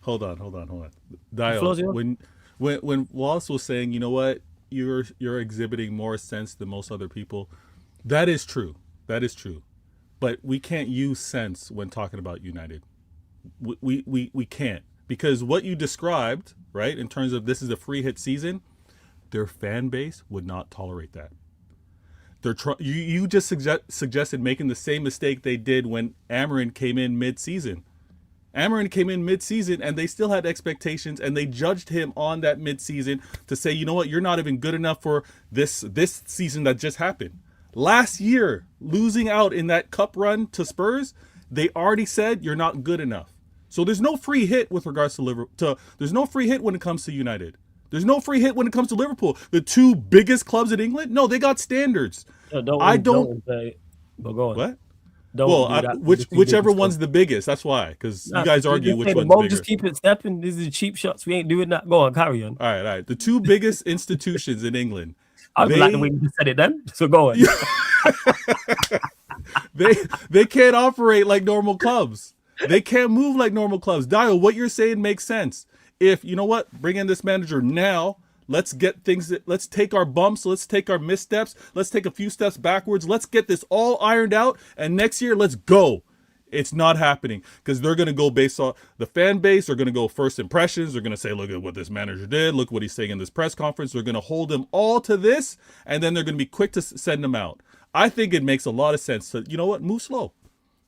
Hold on. Dial. When Wallace was saying, you know what, you're exhibiting more sense than most other people, that is true. But we can't use sense when talking about United. We can't, because what you described, right, in terms of this is a free hit season, their fan base would not tolerate that. You just suggested making the same mistake they did when Amarin came in mid-season. Amarin came in mid-season and they still had expectations, and they judged him on that mid-season to say, you know what, you're not even good enough for this season that just happened. Last year, losing out in that cup run to Spurs, they already said you're not good enough. So there's no free hit with regards to Liverpool. There's no free hit when it comes to United. There's no free hit when it comes to Liverpool. The two biggest clubs in England, no, they got standards. But go on. What? Don't whichever one's the biggest. That's why, because you guys argue which one's bigger. Just keep it stepping. This is cheap shots. We ain't doing that. Go on, carry on. All right. The two biggest institutions in England. I like the way you said it then. So go on. They can't operate like normal clubs. They can't move like normal clubs. Dio, what you're saying makes sense. If you know what, bring in this manager now. Let's get things. Let's take our bumps. Let's take our missteps. Let's take a few steps backwards. Let's get this all ironed out. And next year, let's go. It's not happening because they're going to go based on the fan base. They're going to go first impressions. They're going to say, look at what this manager did. Look what he's saying in this press conference. They're going to hold them all to this. And then they're going to be quick to send them out. I think it makes a lot of sense to, you know what, move slow.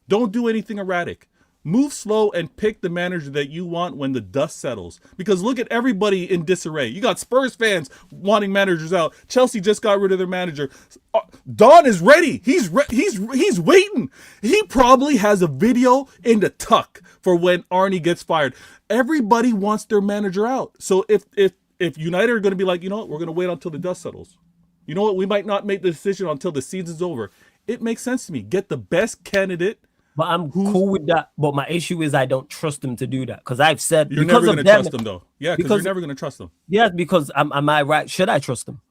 Don't do anything erratic. Move slow and pick the manager that you want when the dust settles. Because look at everybody in disarray. You got Spurs fans wanting managers out. Chelsea just got rid of their manager. Don is ready. He's waiting. He probably has a video in the tuck for when Arnie gets fired. Everybody wants their manager out. So if United are going to be like, you know what, we're going to wait until the dust settles. You know what, we might not make the decision until the season's over. It makes sense to me. Get the best candidate. But I'm cool with that. But my issue is I don't trust them to do that because I've said you're never going to trust them though. Yeah, because you're never going to trust them. Yeah, because am I right? Should I trust them?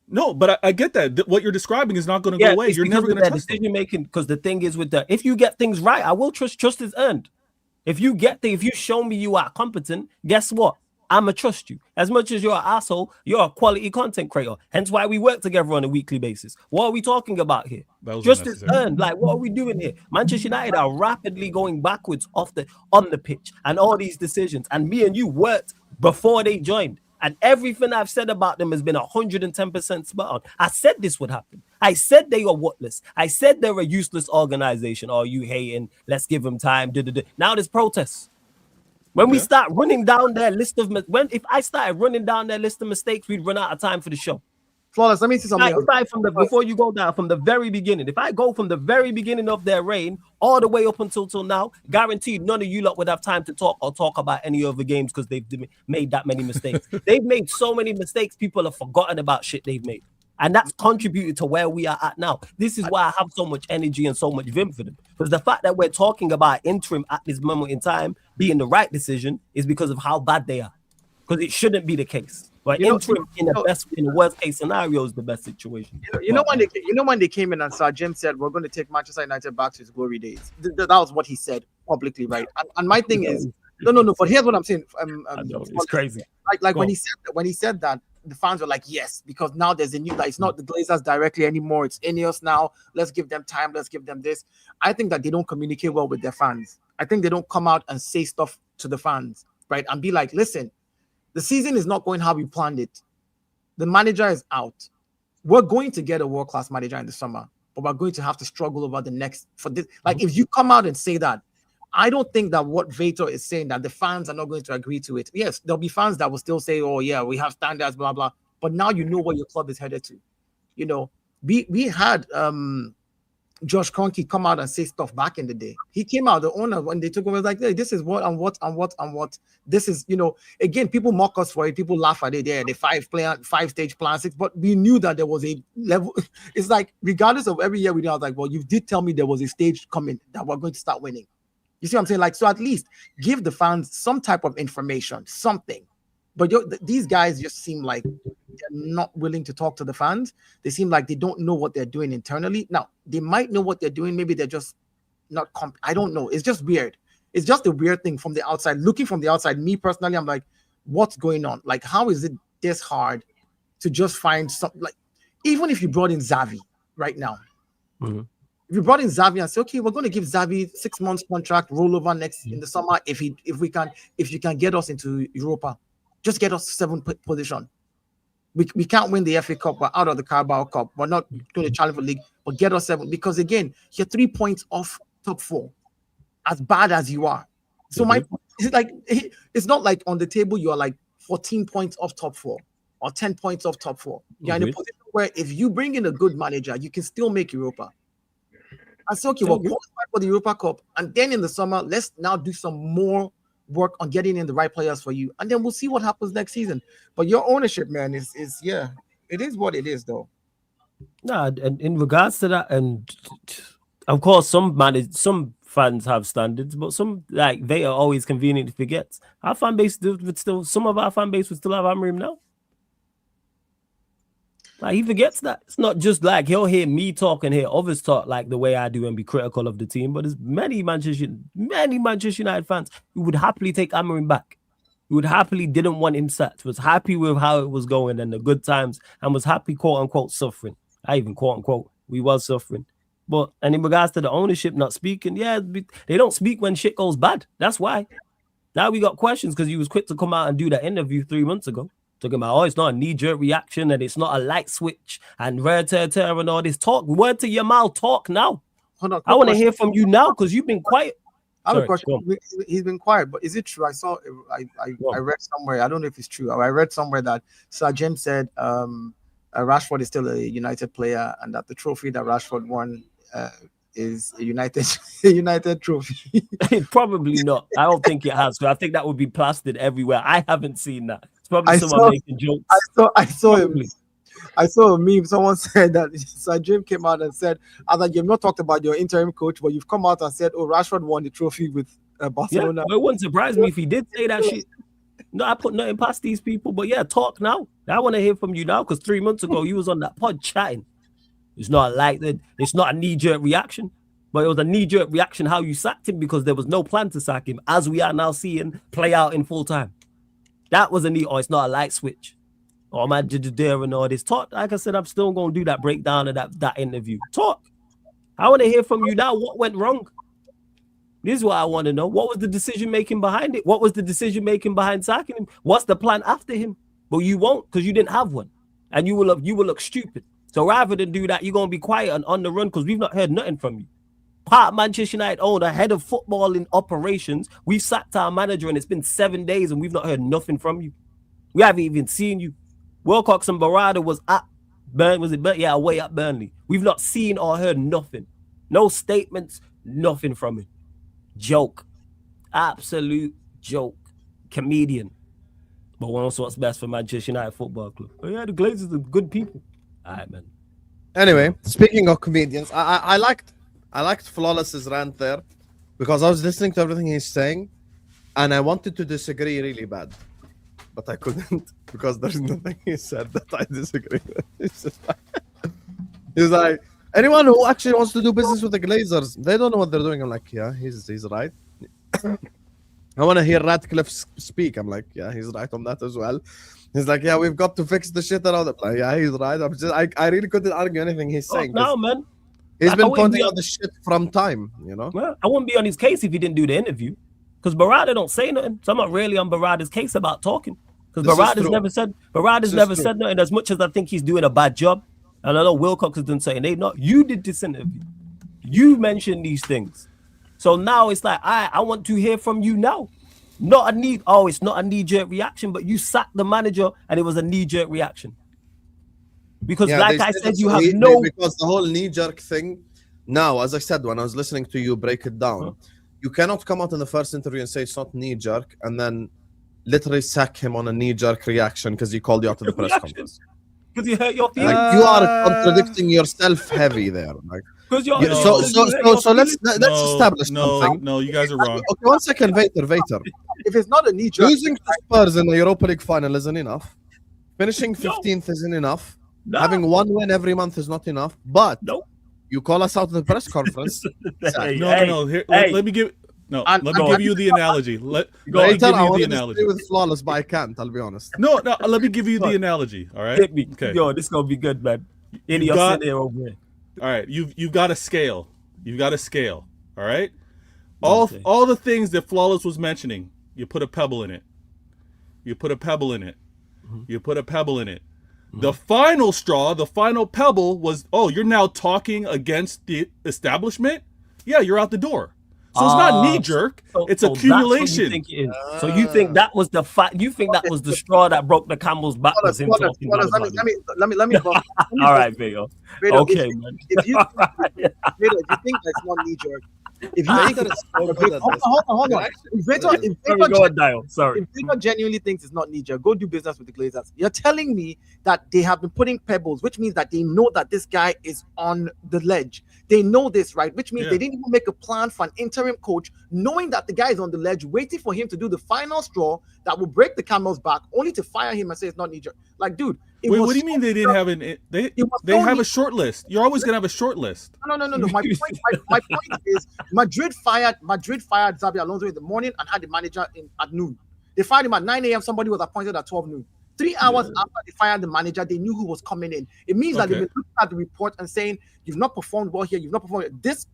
No, but I get that. What you're describing is not going to go away. You're never going to trust decision making. Because the thing is with if you get things right, I will trust. Trust is earned. If you show me you are competent, guess what? I'ma trust you. As much as you're an asshole, you're a quality content creator. Hence why we work together on a weekly basis. What are we talking about here? Just as earned. Like, what are we doing here? Manchester United are rapidly going backwards on the pitch and all these decisions. And me and you worked before they joined. And everything I've said about them has been 110% spot on. I said this would happen. I said they are worthless. I said they're a useless organization. Oh, you hating? Let's give them time. Now there's protests. When we start running down their list of if I started running down their list of mistakes, we'd run out of time for the show. Flawless, let me see something. Before you go down from the very beginning, if I go from the very beginning of their reign all the way up until now, guaranteed none of you lot would have time to talk about any other games because they've made that many mistakes. They've made so many mistakes, people have forgotten about shit they've made. And that's contributed to where we are at now. This is why I have so much energy and so much vim for them. Because the fact that we're talking about interim at this moment in time being the right decision is because of how bad they are. Because it shouldn't be the case. But interim in the worst case scenario is the best situation. When they came in and Sir Jim said we're going to take Manchester United back to its glory days. That was what he said publicly, right? And my thing is no. But here's what I'm saying. It's crazy. Like when he said that. The fans were like, yes, because now there's a new, it's not the Glazers directly anymore. It's Ineos now. Let's give them time. Let's give them this. I think that they don't communicate well with their fans. I think they don't come out and say stuff to the fans, right? And be like, listen, the season is not going how we planned it. The manager is out. We're going to get a world-class manager in the summer, but we're going to have to struggle over the next for this. Like, if you come out and say that, I don't think that what Vator is saying that the fans are not going to agree to it. Yes, there'll be fans that will still say, oh yeah, we have standards, blah, blah. But now you know what your club is headed to. You know, we had Josh Kroenke come out and say stuff back in the day. He came out, the owner, when they took over, was like, hey, this is what and what. This is, you know, again, people mock us for it. People laugh at it. Yeah, the 5-stage plan, 6, but we knew that there was a level. It's like, regardless of every year we did, I was like, well, you did tell me there was a stage coming that we're going to start winning. You see what I'm saying? Like, so at least give the fans some type of information, something. But these guys just seem like they're not willing to talk to the fans. They seem like they don't know what they're doing internally. Now, they might know what they're doing. Maybe they're just not. I don't know. It's just weird. It's just a weird thing from the outside. Looking from the outside, me personally, I'm like, what's going on? Like, how is it this hard to just find something? Like, even if you brought in Xavi right now. Mm-hmm. If you brought in Xavi and say, okay, we're going to give Xavi 6 months contract rollover next in the summer. If you can get us into Europa, just get us 7th position. We can't win the FA Cup. We're out of the Carabao Cup. We're not going to challenge for league, but get us 7 because again, you're 3 points off top 4. As bad as you are, so my it's like it's not like on the table you're like 14 points off top 4 or 10 points off top 4. You're in a position where if you bring in a good manager, you can still make Europa. I say, okay, we'll qualify for the Europa Cup, and then in the summer, let's now do some more work on getting in the right players for you, and then we'll see what happens next season. But your ownership, man, is yeah, it is what it is, though. Nah, and in regards to that, and of course, some fans have standards, but some like they are always convenient to forget. Our fan base would still, some of our fan base would still have Amorim now. Like he forgets that. It's not just like he'll hear me talk and hear others talk like the way I do and be critical of the team. But there's many Manchester United fans who would happily take Amorim back. Who would happily didn't want him sacked, was happy with how it was going and the good times, and was happy, quote unquote, suffering. I even quote unquote, we was suffering. But and in regards to the ownership not speaking, yeah, they don't speak when shit goes bad. That's why. Now we got questions because he was quick to come out and do that interview 3 months ago. Talking about, oh, it's not a knee-jerk reaction and it's not a light switch and and all this talk. Word to your mouth, talk now. Hold on, I want to hear from you now because you've been quiet. I have a question. He's been quiet, but is it true? I read somewhere. I don't know if it's true. I read somewhere that Sir James said Rashford is still a United player and that the trophy that Rashford won is a United trophy. Probably not. I don't think it has. I think that would be plastered everywhere. I haven't seen that. It's probably someone making jokes. I saw a meme. Someone said that Sir Jim came out and said, you've not talked about your interim coach, but you've come out and said, oh, Rashford won the trophy with Barcelona. Yeah, it wouldn't surprise me if he did say that shit. No, I put nothing past these people, but yeah, talk now. I want to hear from you now because 3 months ago you was on that pod chatting. It's not like that. It's not a knee-jerk reaction, but it was a knee-jerk reaction how you sacked him because there was no plan to sack him, as we are now seeing play out in full time. That was a knee, or it's not a light switch. Or am I there and all this talk? Like I said, I'm still going to do that breakdown of that interview. Talk. I want to hear from you now. What went wrong? This is what I want to know. What was the decision making behind it? What was the decision making behind sacking him? What's the plan after him? But you won't because you didn't have one, and you will look stupid. So rather than do that, you're going to be quiet and on the run because we've not heard nothing from you. Part Manchester United owner, head of football in operations. We've sacked our manager and it's been 7 days and we've not heard nothing from you. We haven't even seen you. Wilcox and Barada was at away at Burnley. We've not seen or heard nothing. No statements, nothing from him. Joke. Absolute joke. Comedian. But wants what's best for Manchester United Football Club. Oh yeah, the Glazers are good people. All right, man. Anyway, speaking of comedians, I liked Flawless's rant there because I was listening to everything he's saying and I wanted to disagree really bad, but I couldn't because there's nothing he said that I disagree with. He's like, anyone who actually wants to do business with the Glazers, they don't know what they're doing. I'm like, yeah, he's right. I want to hear Radcliffe speak. I'm like, yeah, he's right on that as well. He's like, yeah, we've got to fix the shit around it. Like, yeah, he's right. I really couldn't argue anything he's saying. No, man. He's been pointing out the shit from time, you know? Well, I wouldn't be on his case if he didn't do the interview. Because Barada don't say nothing. So I'm not really on Barada's case about talking. Because Barada's never said nothing as much as I think he's doing a bad job. And I know Wilcox has done saying, you did this interview. You mentioned these things. So now it's like, I want to hear from you now. It's not a knee-jerk reaction, but you sacked the manager and it was a knee-jerk reaction. Because like I said, you have because the whole knee-jerk thing, now, as I said, when I was listening to you break it down, you cannot come out in the first interview and say it's not knee-jerk and then literally sack him on a knee-jerk reaction because he called you out to the press conference. Because you hurt your feelings. Like, you are contradicting yourself heavy there. Like, so let's establish something. No, you guys are wrong. Okay, 1 second, Vater. If it's not a knee-jerk, losing to Spurs in the Europa League final isn't enough. Finishing 15th isn't enough. No. Having one win every month is not enough. But you call us out in the press conference. No. Here, let me give. No, let me give you the analogy. Let me give you the analogy. With Flawless, but I can't. I'll be honest. No. Let me give you the analogy. All right. Hit me. Okay. Yo, this is gonna be good, man. Over here. All right. You've got a scale. All right. All the things that Flawless was mentioning. You put a pebble in it. The final straw, the final pebble was, oh, you're now talking against the establishment? Yeah, you're out the door. So it's not knee jerk, it's accumulation. That's what you think it is. So you think that was the you think that was the straw that broke the camel's back? Was him talking about it. Let me All right, Vito. Okay, man. If you think that's not knee jerk, if you think that it's hold on. If Vito genuinely thinks it's not knee jerk, go do business with the Glazers. You're telling me that they have been putting pebbles, which means that they know that this guy is on the ledge. They know this, right? Which means they didn't even make a plan for an interim coach, knowing that the guy is on the ledge, waiting for him to do the final straw that will break the camel's back, only to fire him and say it's not knee jerk. Like, dude. Wait, what do you mean they didn't have an? They have a short list. You're always gonna have a short list. No. My point is Madrid fired Xabi Alonso in the morning and had the manager at noon. They fired him at 9 a.m. Somebody was appointed at 12 noon. 3 hours after they fired the manager, they knew who was coming in. It means that they've been looking at the report and saying, "You've not performed well here. You've not performed this."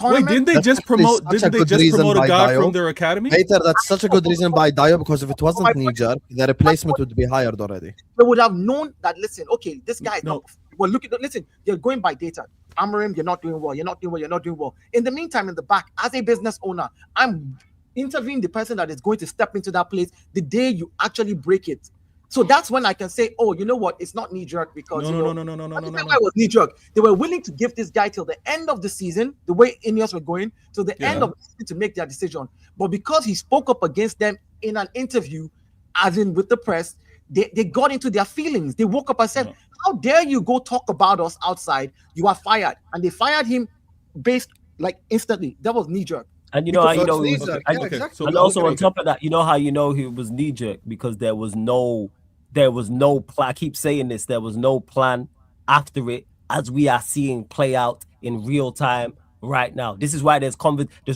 Wait, didn't they just promote? Didn't they just promote a guy from their academy? Later, that's such a good reason by Dio, because if it wasn't knee-jerk, the replacement would be hired already. They would have known that. Listen, okay, this guy is not. Well, look at listen. You're going by data. Amarim, you're not doing well. You're not doing well. In the meantime, in the back, as a business owner, I'm interviewing the person that is going to step into that place the day you actually break it. So that's when I can say, oh, you know what? It's not knee-jerk because No. It was knee-jerk. They were willing to give this guy till the end of the season, the way Ineos were going, till the end of the season to make their decision. But because he spoke up against them in an interview, as in with the press, they got into their feelings. They woke up and said, how dare you go talk about us outside? You are fired. And they fired him based like instantly. That was kney-jerk. And you know how you know he was, and also on top of that, you know how you know he was knee-jerk because there was no plan. I keep saying this, there was no plan after it, as we are seeing play out in real time right now. This is why there's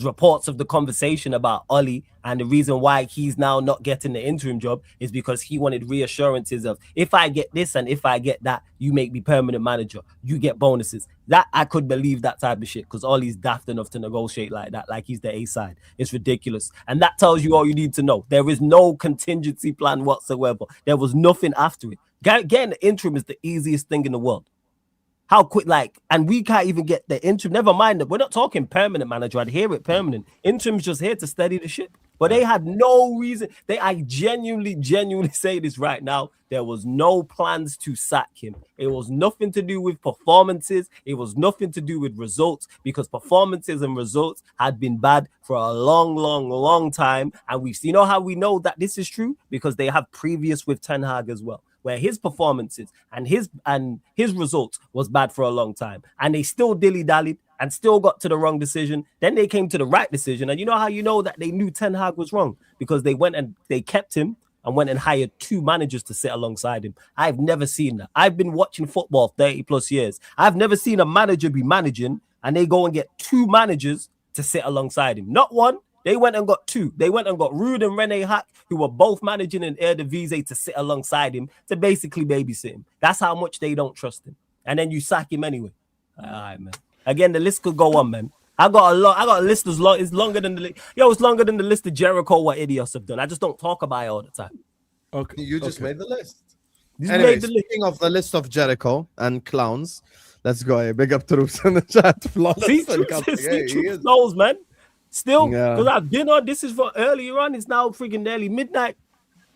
reports of the conversation about Oli, and the reason why he's now not getting the interim job is because he wanted reassurances of, if I get this and if I get that, you make me permanent manager, you get bonuses. That I could believe that type of shit, because Oli's daft enough to negotiate like that, like he's the A side. It's ridiculous, and that tells you all you need to know. There is no contingency plan whatsoever. There was nothing after it. Getting the interim is the easiest thing in the world. How quick, and we can't even get the interim. Never mind that we're not talking permanent manager. I'd hear it permanent. Interim's just here to steady the ship. But they had no reason. I genuinely say this right now. There was no plans to sack him. It was nothing to do with performances. It was nothing to do with results, because performances and results had been bad for a long time. And you know how we know that this is true? Because they have previous with Ten Hag as well, where his performances and his results was bad for a long time, and they still dilly-dallied and still got to the wrong decision. Then they came to the right decision, and you know how you know that they knew Ten Hag was wrong? Because they went and they kept him and went and hired 2 managers to sit alongside him. I've never seen that. I've been watching football 30 plus years. I've never seen a manager be managing and they go and get 2 managers to sit alongside him. Not one. They went and got 2. They went and got Ruud and Rene Hack, who were both managing in Eredivisie, to sit alongside him, to basically babysit him. That's how much they don't trust him. And then you sack him anyway. All right, man. Again, the list could go on, man. I got a list as long. It's longer than it's longer than the list of Jericho what Idios have done. I just don't talk about it all the time. Okay, you just made the list. Anyway, speaking of the list of Jericho and clowns, let's go. Big up to Troops in the chat. Troops knows, man. Still, because I've been on. This is for earlier on. It's now freaking nearly midnight.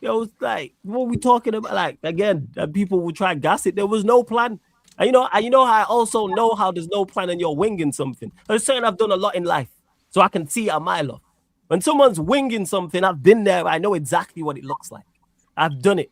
It's like, what are we talking about? Like, again, that people will try to gas it. There was no plan. And you know how I also know how there's no plan and you're winging something. There's something I've done a lot in life, so I can see a mile off. When someone's winging something, I've been there. I know exactly what it looks like. I've done it.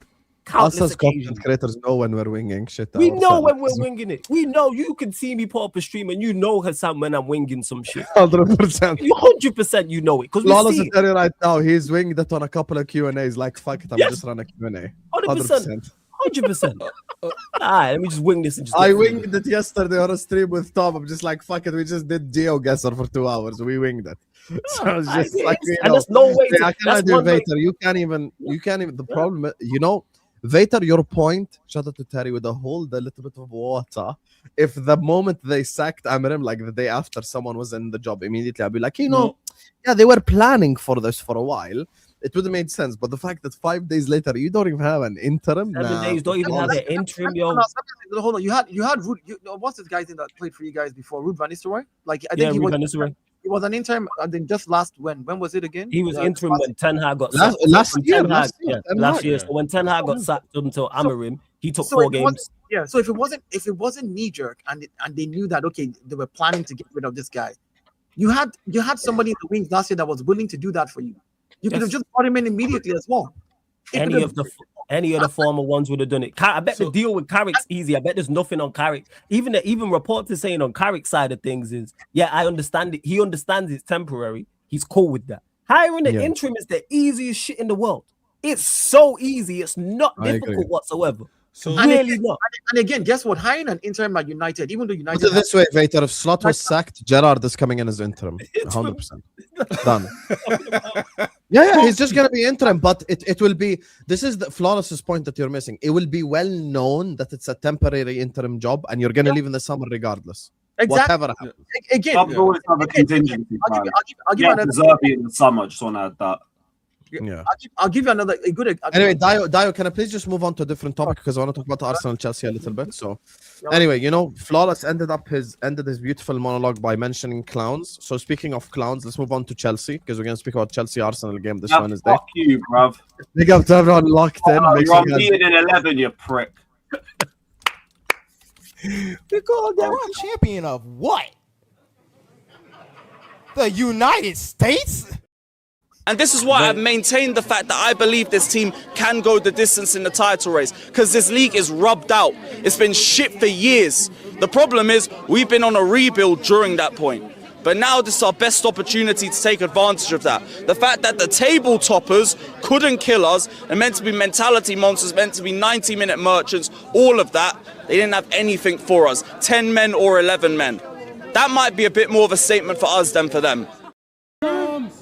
Us as content creators know when we're winging shit. We know when we're winging it. We know. You can see me put up a stream and you know Hassan when I'm winging some shit. 100%. 100% you know it. Because Lawless is telling you right now, he's winging that on a couple of Q&As. Like, fuck it, I'm just running a Q&A. 100%. 100%. All right, let me just wing this. I winged it yesterday on a stream with Tom. I'm just like, fuck it, we just did GeoGuessr for 2 hours. We winged it. So it's just like, and there's no way I cannot do Vader. You can't even. The problem, Vader, your point, shout out to Terry, with a little bit of water. If the moment they sacked Amarim, like the day after someone was in the job, immediately I'd be like, yeah, they were planning for this for a while. it would have made sense. But the fact that 5 days later you don't even have an interim, 7 days, don't even have an interim, yo. Hold on, you had Ruud. What's this guy's name that played for you guys before? Ruud van Nistelrooy. Like I think he was an interim. I think just last when was it again? He was interim when Ten Hag got sacked. Last year. So when Ten Hag got sacked until Amarim, he took 4 games. Yeah. So if it wasn't knee jerk and they knew that okay they were planning to get rid of this guy, you had somebody in the wings last year that was willing to do that for you. You could have just brought him in immediately as well. Any of the former ones would have done it. I bet the deal with Carrick's easy. I bet there's nothing on Carrick. Even reports are saying on Carrick's side of things is, yeah, I understand it. He understands it's temporary. He's cool with that. Hiring an interim is the easiest shit in the world. It's so easy. It's not difficult whatsoever. So really not. And again, guess what? Hiring an interim at United, even though United. Put it this way, Vader, if Slot was sacked, Gerrard is coming in as interim. 100%. Done. Yeah, he's just going to be interim, but it will be. This is the flawless point that you're missing. It will be well known that it's a temporary interim job, and you're going to leave in the summer regardless. Exactly. Whatever happens. Again, I'll always have a contingency. I'll give another. Zerbi in the summer. Just want to add that. Yeah. I'll give you another good. Anyway, Dio, can I please just move on to a different topic because I want to talk about Arsenal and Chelsea a little bit. So, anyway, Flawless ended his beautiful monologue by mentioning clowns. So, speaking of clowns, let's move on to Chelsea because we're going to speak about Chelsea Arsenal game this Wednesday. Fuck you, bruv. Big up to everyone locked in. You're on me in 11, you prick. Because they're a champion of what? The United States? And this is why I've maintained the fact that I believe this team can go the distance in the title race. Because this league is rubbed out. It's been shit for years. The problem is we've been on a rebuild during that point. But now this is our best opportunity to take advantage of that. The fact that the table toppers couldn't kill us, and meant to be mentality monsters, meant to be 90-minute merchants, all of that, they didn't have anything for us. 10 men or 11 men. That might be a bit more of a statement for us than for them.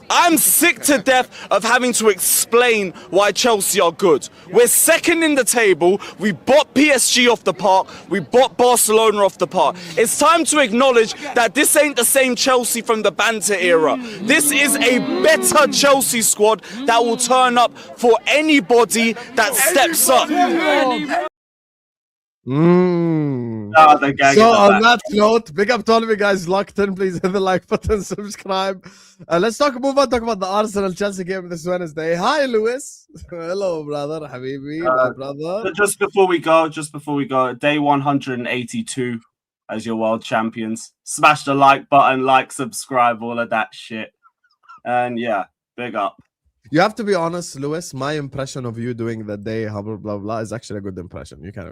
I'm sick to death of having to explain why Chelsea are good. We're second in the table. We bought PSG off the park. We bought Barcelona off the park. It's time to acknowledge that this ain't the same Chelsea from the banter era. This is a better Chelsea squad that will turn up for anybody that steps up. So on that note, big up to all of you guys locked in. Please hit the like button, subscribe. Let's move on, talk about the Arsenal-Chelsea game this Wednesday. Hi, Lewis. Hello, brother. Habibi, my brother. Just before we go, day 182 as your world champions. Smash the like button, subscribe, all of that shit. And yeah, big up. You have to be honest, Lewis. My impression of you doing the day, blah blah blah, is actually a good impression. You can't.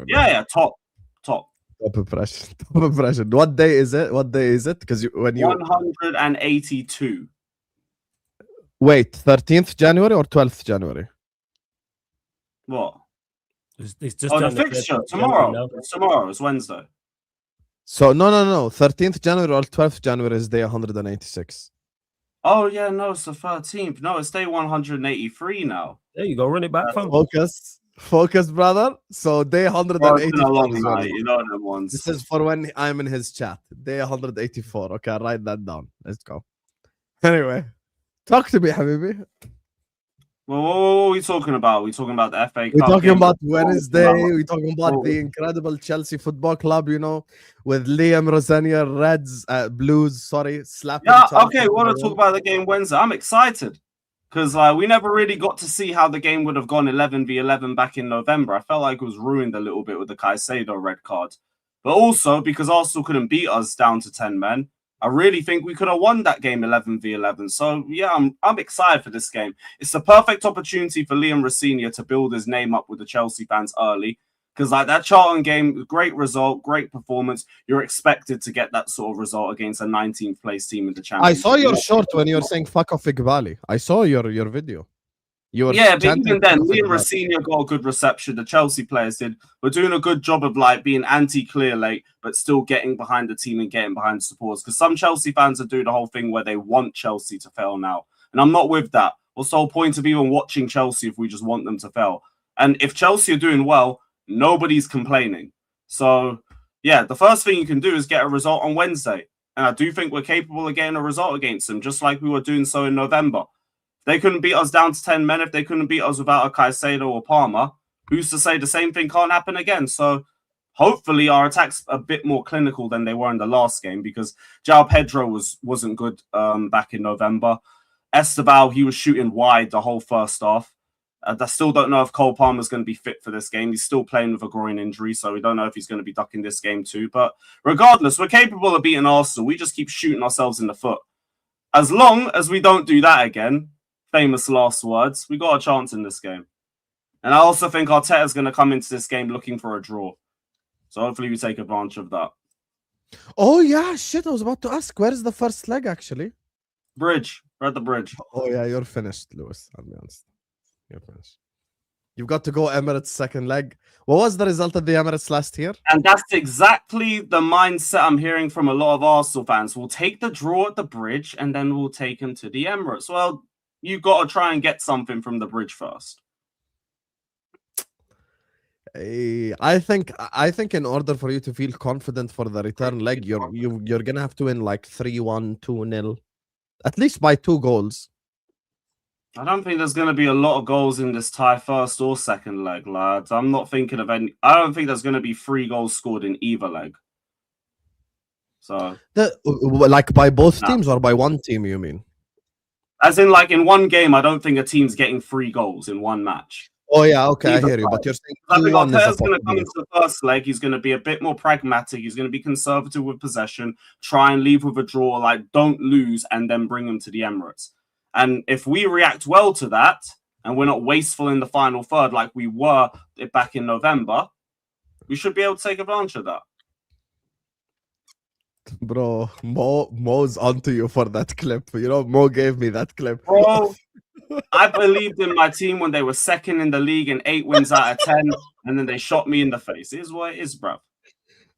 Top impression. Top impression. What day is it? Because when you 182. Wait, 13th January or 12th January? What? It's just the fixture tomorrow. Tomorrow. It's Wednesday. So no. 13th January or 12th January is day 186. Oh yeah, no, it's the 13th. No, it's day 183 now. There you go, run it back from Focus, brother. So day 184. You know them ones. This is for when I'm in his chat. Day 184. Okay, write that down. Let's go. Anyway, talk to me, Habibi. Well, what are we talking about? We're talking about the FA Cup. We're talking about Wednesday. We're talking about the incredible Chelsea Football Club, with Liam Rosenior, Reds, Blues, slapping. Yeah, okay, we want to talk about the game Wednesday. I'm excited because we never really got to see how the game would have gone 11v11 back in November. I felt like it was ruined a little bit with the Caicedo red card. But also, because Arsenal couldn't beat us down to 10 men, I really think we could have won that game 11v11. So, yeah, I'm excited for this game. It's the perfect opportunity for Liam Rosenior to build his name up with the Chelsea fans early. Because that Charlton game, great result, great performance. You're expected to get that sort of result against a 19th place team in the Championship. I saw your short when you were saying fuck off Iqbali. I saw your video. But even then, Liam Rosenior got a good reception. The Chelsea players did. We're doing a good job of being anti-clear late, but still getting behind the team and getting behind the supporters. Because some Chelsea fans are doing the whole thing where they want Chelsea to fail now. And I'm not with that. What's the whole point of even watching Chelsea if we just want them to fail? And if Chelsea are doing well, nobody's complaining. So, yeah, the first thing you can do is get a result on Wednesday. And I do think we're capable of getting a result against them, just like we were doing so in November. They couldn't beat us down to 10 men. If they couldn't beat us without a Caicedo or Palmer, who's to say the same thing can't happen again? So hopefully our attack's a bit more clinical than they were in the last game, because João Pedro wasn't good back in November. Esteval, he was shooting wide the whole first half. I still don't know if Cole Palmer's going to be fit for this game. He's still playing with a groin injury, so we don't know if he's going to be ducking this game too. But regardless, we're capable of beating Arsenal. We just keep shooting ourselves in the foot. As long as we don't do that again, famous last words, we got a chance in this game. And I also think Arteta's going to come into this game looking for a draw. So hopefully we take advantage of that. Oh, yeah, shit. I was about to ask, where is the first leg, actually? Bridge. We're at the bridge. Oh, yeah, you're finished, Lewis. I'll be honest. You're finished. You've got to go Emirates second leg. What was the result of the Emirates last year? And that's exactly the mindset I'm hearing from a lot of Arsenal fans. We'll take the draw at the bridge and then we'll take them to the Emirates. Well, you've got to try and get something from the bridge first. I think in order for you to feel confident for the return leg, you're gonna have to win like 3-1, 2-0, at least by 2 goals. I don't think there's going to be a lot of goals in this tie first or second leg, lads. I'm not thinking of any. I don't think there's going to be 3 goals scored in either leg. So, like by both teams or by one team, you mean? As in, like in one game, I don't think a team's getting 3 goals in one match. Oh yeah, okay, I hear you. But you're saying I think 2-1 Arteta's is going to come into the first leg. He's going to be a bit more pragmatic. He's going to be conservative with possession. Try and leave with a draw. Like, don't lose, and then bring them to the Emirates. And if we react well to that, and we're not wasteful in the final third like we were back in November, we should be able to take advantage of that. Bro, Mo's onto you for that clip. You know, Mo gave me that clip. Bro, I believed in my team when they were second in the league and 8 wins out of 10, and then they shot me in the face. It is what it is, bro.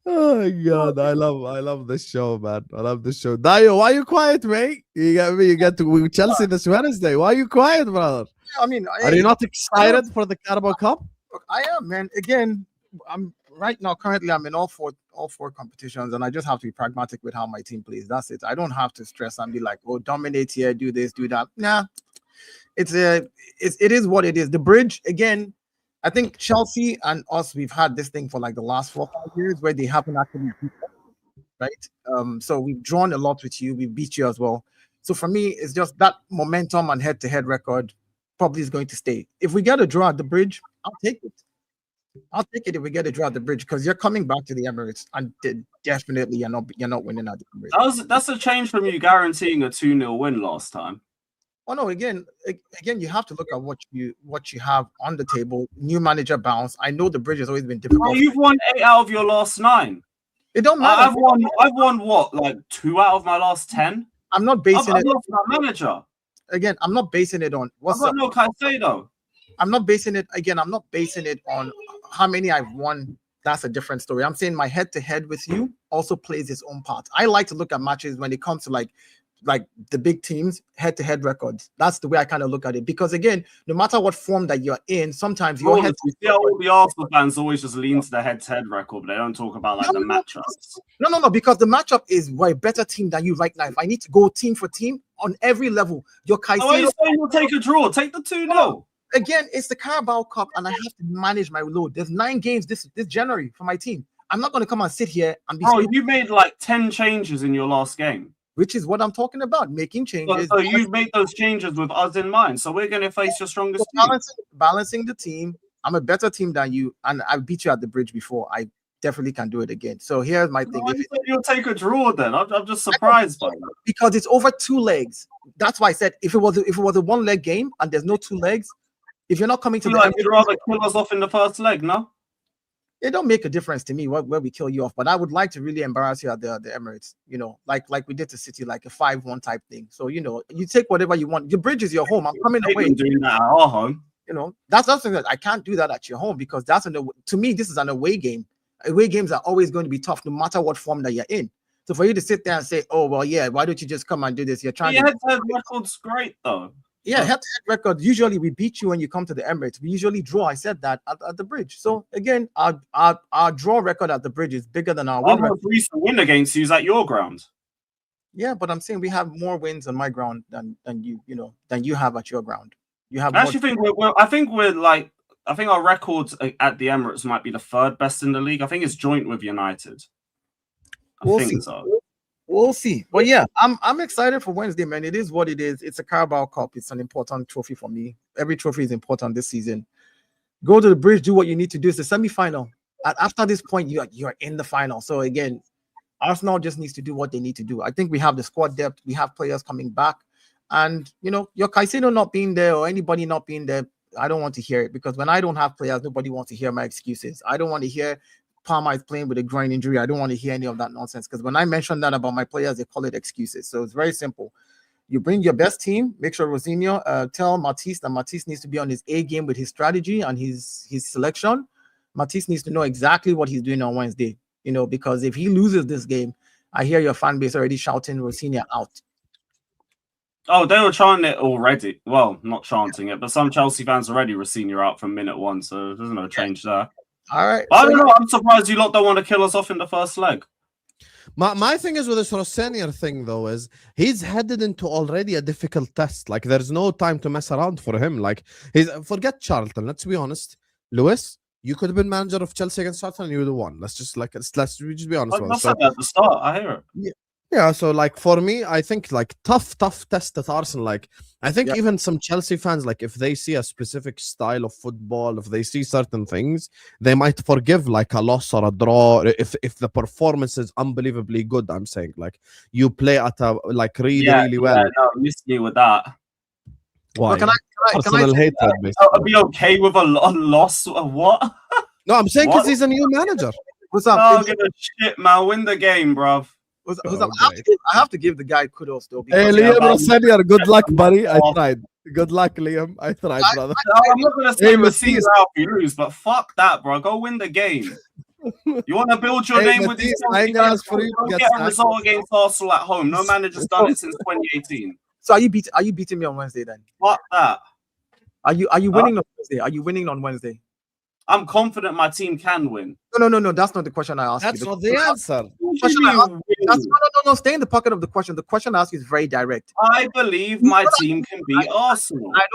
Oh my god, I love this show, man. I love this show. Dayo, why you quiet, mate? You got me. You get to Chelsea this Wednesday. Why you quiet, brother? I mean, are you not excited for the Carabao Cup? I am, man. Again, I'm right now. Currently, I'm in all four competitions, and I just have to be pragmatic with how my team plays. That's it. I don't have to stress and be like, "Oh, dominate here, do this, do that." Nah, it is what it is. The bridge again. I think Chelsea and us, we've had this thing for like the last 4 or 5 years where they haven't actually beat us, right? So we've drawn a lot with you. We beat you as well. So for me, it's just that momentum and head-to-head record probably is going to stay. If we get a draw at the bridge, I'll take it. I'll take it if we get a draw at the bridge, because you're coming back to the Emirates and definitely you're not winning at the bridge. That's a change from you guaranteeing a 2-0 win last time. Oh no! Again, you have to look at what you have on the table. New manager bounce. I know the bridge has always been difficult. Well, you've won 8 out of your last 9. It don't matter. I've won what, like 2 out of my last 10. I'm not basing it on my manager. Again, I'm not basing it on what's I've got no Caicedo. I'm not basing it again. I'm not basing it on how many I've won. That's a different story. I'm saying my head-to-head with you also plays its own part. I like to look at matches when it comes to like the big teams, head-to-head records. That's the way I kind of look at it. Because again, no matter what form that you're in, sometimes your head. All the Arsenal fans always just lean to the head-to-head record, but they don't talk about like the matchups. No, because the matchup is a better team than you right now. If I need to go team for team on every level, your Caicedo. You'll take a draw. Take the 2-0. Again, it's the Carabao Cup, and I have to manage my load. There's 9 games this January for my team. I'm not going to come and sit here and be. Oh, you made like 10 changes in your last game. Which is what I'm talking about, making changes. So you've made those changes with us in mind. So we're going to face your strongest team. Balancing the team. I'm a better team than you, and I beat you at the bridge before. I definitely can do it again. So here's my thing. You'll take a draw then. I'm just surprised by that. Because it's over 2 legs. That's why I said if it was a 1-leg game and there's no 2 legs, if you're not coming to you'd rather kill us off in the first leg, no? It don't make a difference to me where we kill you off, but I would like to really embarrass you at the Emirates, you know, like we did to City, like a 5-1 type thing. So, you know, you take whatever you want. Your bridge is your home. I'm coming away. Doing that at our home. You know, that's something that I can't do that at your home, because to me, this is an away game. Away games are always going to be tough, no matter what form that you're in. So for you to sit there and say, oh, well, yeah, why don't you just come and do this? You're trying to. Head-to-head record's great, though. Yeah, head-to-head record. Usually we beat you when you come to the Emirates. We usually draw. I said that at the bridge. So again, our draw record at the bridge is bigger than our win record. Recent win against you is at your ground. Yeah, but I'm saying we have more wins on my ground than you have at your ground. You have I actually think I think our records at the Emirates might be the third best in the league. I think it's joint with United. We'll see. We'll see. But yeah, I'm excited for Wednesday, man. It is what it is. It's a Carabao Cup. It's an important trophy for me. Every trophy is important this season. Go to the bridge, do what you need to do. It's a semi-final. After this point, you're in the final. So again, Arsenal just needs to do what they need to do. I think we have the squad depth. We have players coming back. And, your Caicedo not being there or anybody not being there, I don't want to hear it, because when I don't have players, nobody wants to hear my excuses. I don't want to hear Palmer is playing with a groin injury. I don't want to hear any of that nonsense, because when I mention that about my players, they call it excuses. So it's very simple. You bring your best team, make sure Rosinho, tell Matisse that Matisse needs to be on his A game with his strategy and his selection. Matisse needs to know exactly what he's doing on Wednesday, because if he loses this game, I hear your fan base already shouting Rosinho out. Oh, they were chanting it already. Well, not chanting it, but some Chelsea fans already Rosinho out from minute one, so there's no change there. All right. I don't know. I'm surprised you lot don't want to kill us off in the first leg. My thing is with this Rossinier thing, though, is he's headed into already a difficult test. Like, there's no time to mess around for him. Like, forget Charlton. Let's be honest. Lewis, you could have been manager of Chelsea against Charlton and you would have won. Let's just be honest. That's at the start. I hear it. Yeah, so like for me, I think like tough test at Arsenal. Like I think even some Chelsea fans, like if they see a specific style of football, if they see certain things, they might forgive like a loss or a draw if the performance is unbelievably good. I'm saying like you play at a like really well. Yeah, no, miss me with that. Why? Can I Arsenal hatred, basically. I'll be okay with a loss or what? No, I'm saying because he's a new manager. What's up? No, give a shit, man. Win the game, bruv. What's up? I have to give the guy kudos though. Hey, Liam Rossinier, good luck, buddy. I tried. Good luck, Liam. I tried, brother. I'm not gonna say Rosinho out if you lose, but fuck that, bro. Go win the game. You want to build your name with these? I ain't gonna ask for you to get a result against Arsenal at home. No manager's done it since 2018. So are you beating me on Wednesday then? Fuck that. Are you winning on Wednesday? Are you winning on Wednesday? I'm confident my team can win. No. That's not the question I asked That's you. not the answer. No. Stay in the pocket of the question. The question I asked you is very direct. I believe my team can beat Arsenal. I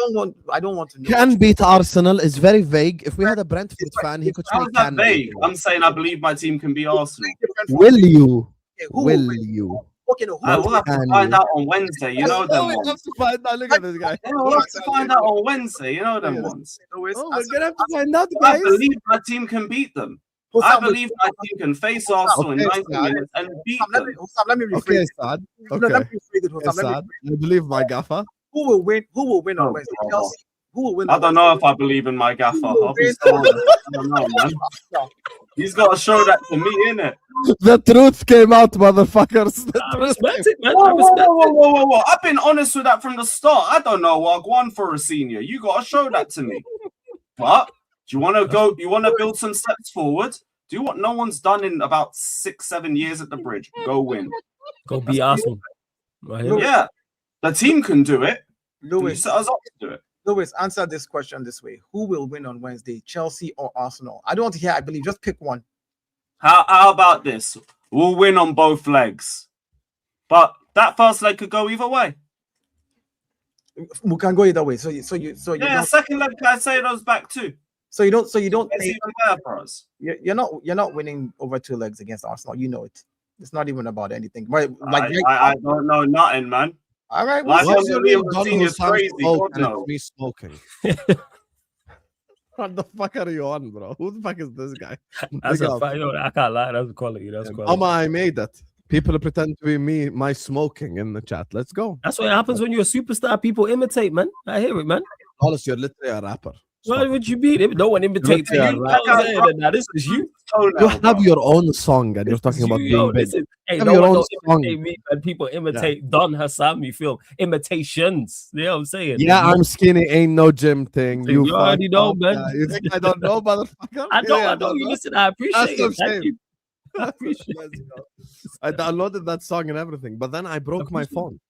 don't want to know. Can beat Arsenal is very vague. If we had a Brentford fan, he could say can. Vague. I'm saying I believe my team can beat Arsenal. Will you? Will you? Okay, no. We'll have to find out on Wednesday. You know them ones. We'll have to find out. Look at this guy. We'll have to find out on Wednesday. You know them ones. We're gonna have to find out, guys. I believe my team can beat them. I believe my team can face Arsenal in 90 minutes and beat them. Let me rephrase Okay, it. Sad. Let me rephrase it. Yes, Sad. I believe my gaffer. Who will win on Wednesday? Chelsea. Who will win? I don't know if I believe in my gaffer. I'll be so honest. I don't know, man. He's got to show that to me, innit? The truth came out, motherfuckers. Whoa. I've been honest with that from the start. I don't know what I won for Rosinho. You got to show that to me. But do you want to go? You want to build some steps forward? Do what no one's done in about 6-7 years at the bridge. Go win. Go be Arsenal. Yeah, the team can do it. Lewis, you set us up to do it. Lewis, answer this question this way: who will win on Wednesday, Chelsea or Arsenal? I don't want to hear I believe. Just pick one. How about this? We'll win on both legs, but that first leg could go either way. We can go either way. So you second leg can say those back too. So you don't. It's even better for us. You're not winning over 2 legs against Arsenal. You know it. It's not even about anything. Right? I don't know nothing, man. All right. What's your name? Crazy. Me smoking. What the fuck are you on, bro? Who the fuck is this guy? That's a fact. I can't lie. That's quality. That's quality. I made that. People pretend to be my smoking in the chat. Let's go. That's what happens when you're a superstar. People imitate, man. I hear it, man. Hollis, you're literally a rapper. What would you mean? No one imitates you. Now this is you. You have your own song, and you're talking about being big. Hey, no one don't imitate me, and people imitate Don Hassami film imitations. You know what I'm saying? Yeah, I'm skinny. Ain't no gym thing. You already know, man. You think I don't know, motherfucker? I know. You listen. I appreciate it. Thank you. I appreciate it. I downloaded that song and everything, but then I broke my phone.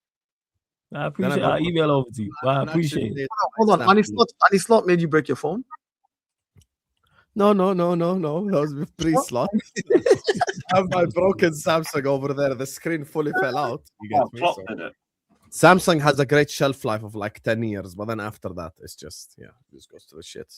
I appreciate it. I'll email over to you. I appreciate it. Hold on. Slot made you break your phone? No. That was pre-slot. have my broken Samsung over there. The screen fully fell out. You get Oh, me? Klopp So- did it. Samsung has a great shelf life of like 10 years, but then after that, it's just, it just goes to the shit.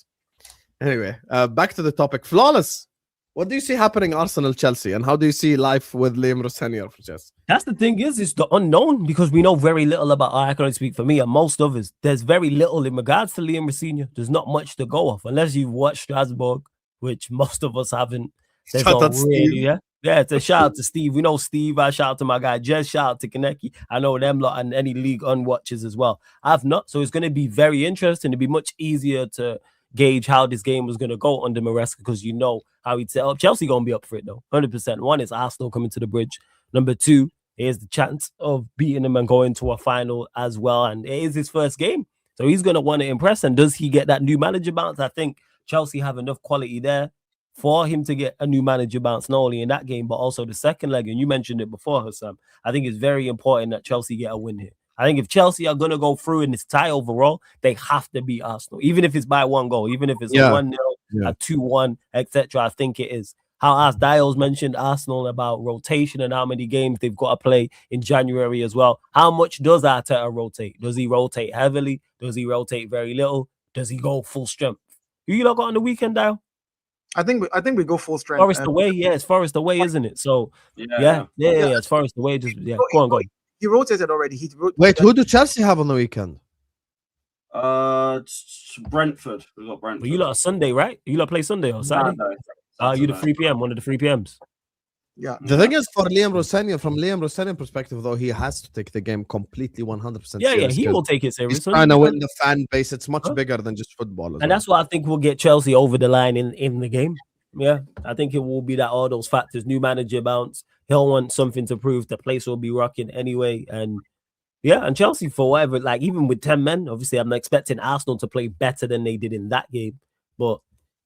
Anyway, back to the topic. Flawless. What do you see happening Arsenal Chelsea, and how do you see life with Liam Rossenior for Chelsea? That's the thing is the unknown because we know very little about. I can only speak for me and most others. There's very little in regards to Liam Rossenior. There's not much to go off unless you've watched Strasbourg, which most of us haven't. There's Shout no out really, Steve. yeah. It's a shout out to Steve. We know Steve. I shout out to my guy Jez. Shout out to Kaneki. I know them lot and any league unwatches as well. I've not, so it's going to be very interesting. It'd be much easier to gauge how this game was going to go under Maresca because you know how he'd set up. Chelsea going to be up for it though, 100%. One is Arsenal coming to the bridge. Number two, here's the chance of beating him and going to a final as well. And it is his first game, so he's going to want to impress. And does he get that new manager bounce? I think Chelsea have enough quality there for him to get a new manager bounce, not only in that game, but also the second leg. And you mentioned it before, Hassam. I think it's very important that Chelsea get a win here. I think if Chelsea are going to go through in this tie overall, they have to beat Arsenal, even if it's by one goal, even if it's a 1-0, a 2-1, etc. I think it is. How as Dials mentioned Arsenal about rotation and how many games they've got to play in January as well. How much does Arteta rotate? Does he rotate heavily? Does he rotate very little? Does he go full strength? Who you lot got on the weekend, Dial? I think we go full strength. Forest away, it's Forest away, isn't it? So yeah, it's Forest away. Just go on. He rotated already. Wait, who do Chelsea have on the weekend? Brentford. We got Brentford. But you lot are Sunday, right? You lot play Sunday or Saturday? You the 3 p.m. one of the 3 p.m.s. Yeah. The thing is, for Liam Rossenior, from Liam Rossenior perspective, though, he has to take the game completely 100%. Yeah, he will take it serious. He's trying to win the fan base. It's much bigger than just football. And that's why I think we'll get Chelsea over the line in the game. Yeah, I think it will be that all those factors. New manager bounce. He'll want something to prove. The place will be rocking anyway. And yeah, and Chelsea, for whatever, like even with 10 men, obviously I'm expecting Arsenal to play better than they did in that game. But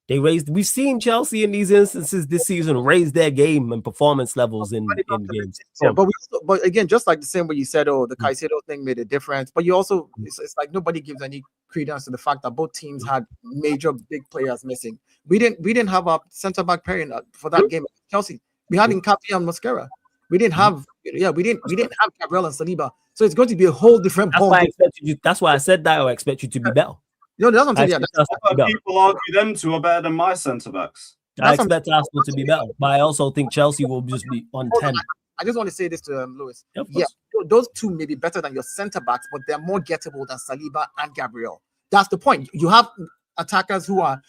we've seen Chelsea in these instances this season raise their game and performance levels in games. Yeah, but again, just like the same way you said, the Caicedo thing made a difference. But you also, it's like nobody gives any credence to the fact that both teams had major big players missing. We didn't have a centre back pairing for that game. Chelsea, we had Nketiah and Mosquera. We didn't have, we didn't have Gabriel and Saliba. So it's going to be a whole different ball. That's why I said that I expect you to be better. No, that's what I'm saying. People argue them two are better than my centre backs. I expect Arsenal to be better, but I also think Chelsea will just be on 10. I just want to say this to Lewis. Yeah, those two may be better than your centre backs, but they're more gettable than Saliba and Gabriel. That's the point. You have attackers who are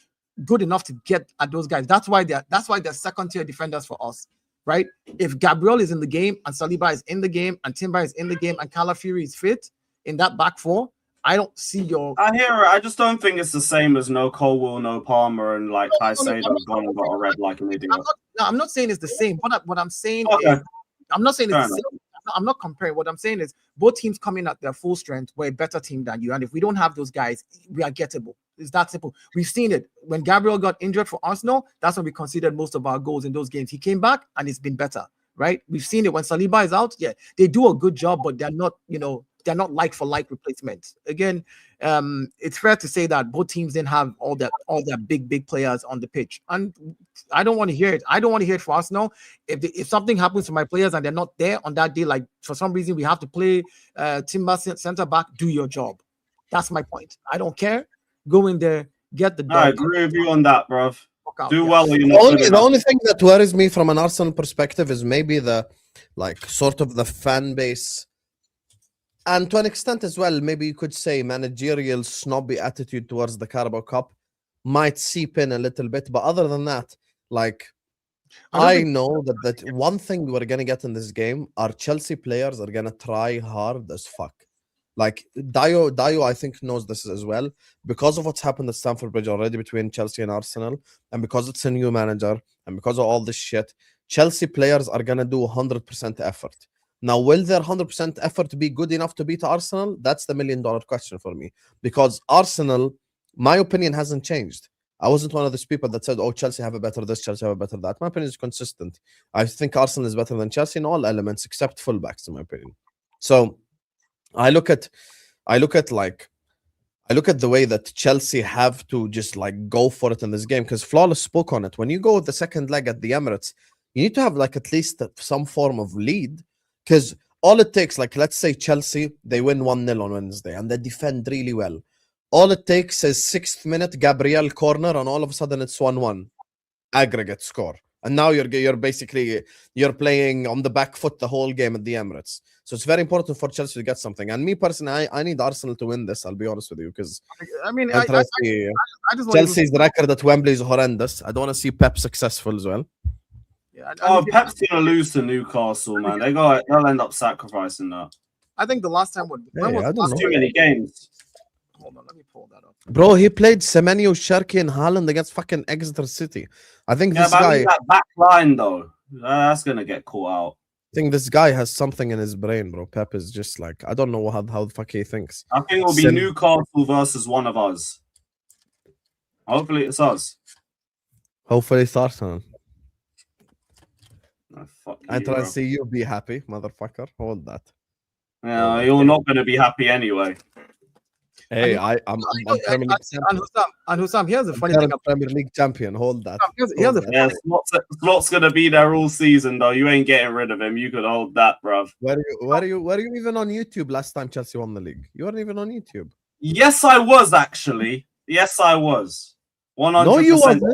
good enough to get at those guys. That's why they're second tier defenders for us, right? If Gabriel is in the game and Saliba is in the game and Timber is in the game and Calafiori is fit in that back four, I don't see your. I hear it. I just don't think it's the same as no Colwell, no Palmer, and like Caicedo gone and got a red like an idiot. I'm not saying it's the same. What I'm saying Okay. is, I'm not saying it's the same. I'm not comparing. What I'm saying is, both teams coming at their full strength were a better team than you. And if we don't have those guys, we are gettable. It's that simple. We've seen it. When Gabriel got injured for Arsenal, that's when we conceded most of our goals in those games. He came back and it's been better, right? We've seen it when Saliba is out. Yeah, they do a good job, but they're not, they're not like for like replacements. Again, it's fair to say that both teams didn't have all their big players on the pitch, and I don't want to hear it. I don't want to hear it for Arsenal. If something happens to my players and they're not there on that day, like for some reason we have to play Timber centre back, do your job. That's my point. I don't care. Go in there, get the done. I agree with you on that, bruv. Do Yeah. well. Or you're The not only thing that worries me from an Arsenal perspective is maybe the sort of the fan base. And to an extent as well, maybe you could say managerial snobby attitude towards the Carabao Cup might seep in a little bit. But other than that, I know that one thing we're going to get in this game are Chelsea players are going to try hard as fuck. Like Dio, I think knows this as well because of what's happened at Stamford Bridge already between Chelsea and Arsenal, and because it's a new manager and because of all this shit, Chelsea players are going to do 100% effort. Now, will their 100% effort be good enough to beat Arsenal? That's the $1 million question for me. Because Arsenal, my opinion hasn't changed. I wasn't one of those people that said, oh, Chelsea have a better this, Chelsea have a better that. My opinion is consistent. I think Arsenal is better than Chelsea in all elements except fullbacks, in my opinion. So I look at the way that Chelsea have to just go for it in this game, because Flawless spoke on it. When you go with the second leg at the Emirates, You need to have like at least some form of lead, because all it takes, like let's say Chelsea, they win 1-0 on Wednesday and they defend really well. All it takes is 6th minute Gabriel corner, and all of a sudden it's 1-1 aggregate score. And now you're basically playing on the back foot the whole game at the Emirates. So it's very important for Chelsea to get something. And me personally, I need Arsenal to win this. I'll be honest with you, because I mean, I trust Chelsea's record at Wembley is horrendous. I don't want to see Pep successful as well. Yeah, Pep's gonna lose to Newcastle, man. They'll end up sacrificing that. I think the last time when was I don't know. Too many games. Hold on, let me pull that up. Bro, he played Semenyo, Sherky, and Haaland against fucking Exeter City. I think this guy. That back line though, that's gonna get caught out. I think this guy has something in his brain, bro. Pep is just like, I don't know how the fuck he thinks. I think it'll be Newcastle versus one of us. Hopefully it's us. Hopefully it's Arsenal. Oh, fuck I you, try bro. to see you be happy, motherfucker. Hold that. Yeah, you're not gonna be happy anyway. Hey, I'm Premier League champion. And Hussam, here's the funny I'm thing. Premier League champion. Hold that. Here's Hold the that. Yeah, Slot's gonna be there all season though. You ain't getting rid of him. You could hold that, bruv. Were you even on YouTube last time Chelsea won the league? You weren't even on YouTube. Yes, I was actually. Yes, I was. 100%. No, you wasn't.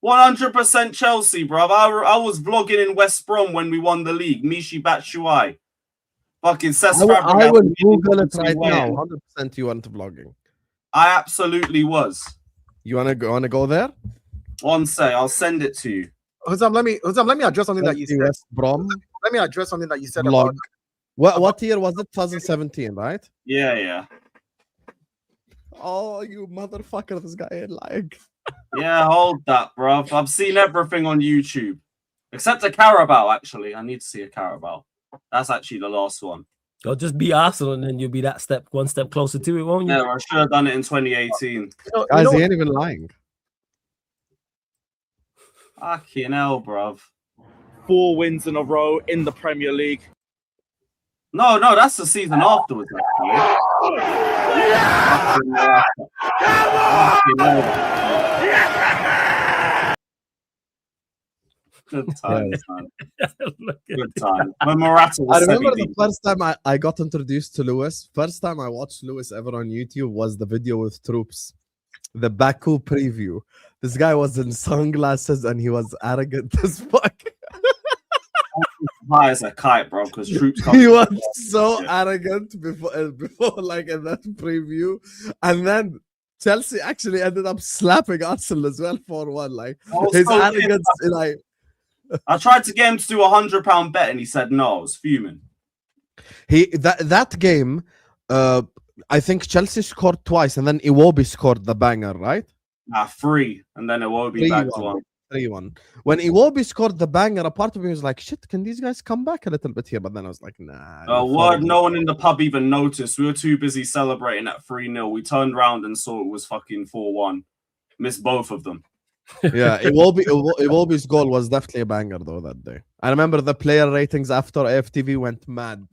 100% Chelsea, bruv. I was vlogging in West Brom when we won the league. Mishi Batshuayi. Fucking Cesc Fabregas. I will Google it right now. 100% you weren't vlogging. I absolutely was. You wanna go there? One sec, I'll send it to you. Hussam, let me address something that you said. West Brom Let me address something that you said vlog. about. What year was it? 2017, right? Yeah. Oh, you motherfucker! This guy ain't lying. Yeah, hold that, bruv. I've seen everything on YouTube. Except a Carabao, actually. I need to see a Carabao. That's actually the last one. Or just be Arsenal, and then you'll be one step closer to it, won't you? Yeah, I should have done it in 2018. Guys, he ain't even lying. Fucking hell, bruv. 4 wins in a row in the Premier League. No, that's the season afterwards, actually. Fucking hell. Good times, man. Good time. When Morata was I remember 17. the first time I got introduced to Lewis. First time I watched Lewis ever on YouTube was the video with Troops, the Baku preview. This guy was in sunglasses and he was arrogant as fuck. High as a kite, bro, because Troops He was so arrogant before like in that preview, and then Chelsea actually ended up slapping Arsenal as well 4-1. Like his so arrogance, like. I tried to get him to do £100 bet and he said no. I was fuming. That game, I think Chelsea scored twice and then Iwobi scored the banger, right? 3, and then it will be back to 1. 3-1. When Iwobi scored the banger, a part of me was like, shit, can these guys come back a little bit here? But then I was like, nah. Word, no one in the pub even noticed. We were too busy celebrating at 3-0. We turned around and saw it was fucking 4-1. Missed both of them. Yeah, Iwobi's goal was definitely a banger though that day. I remember the player ratings after AFTV went mad.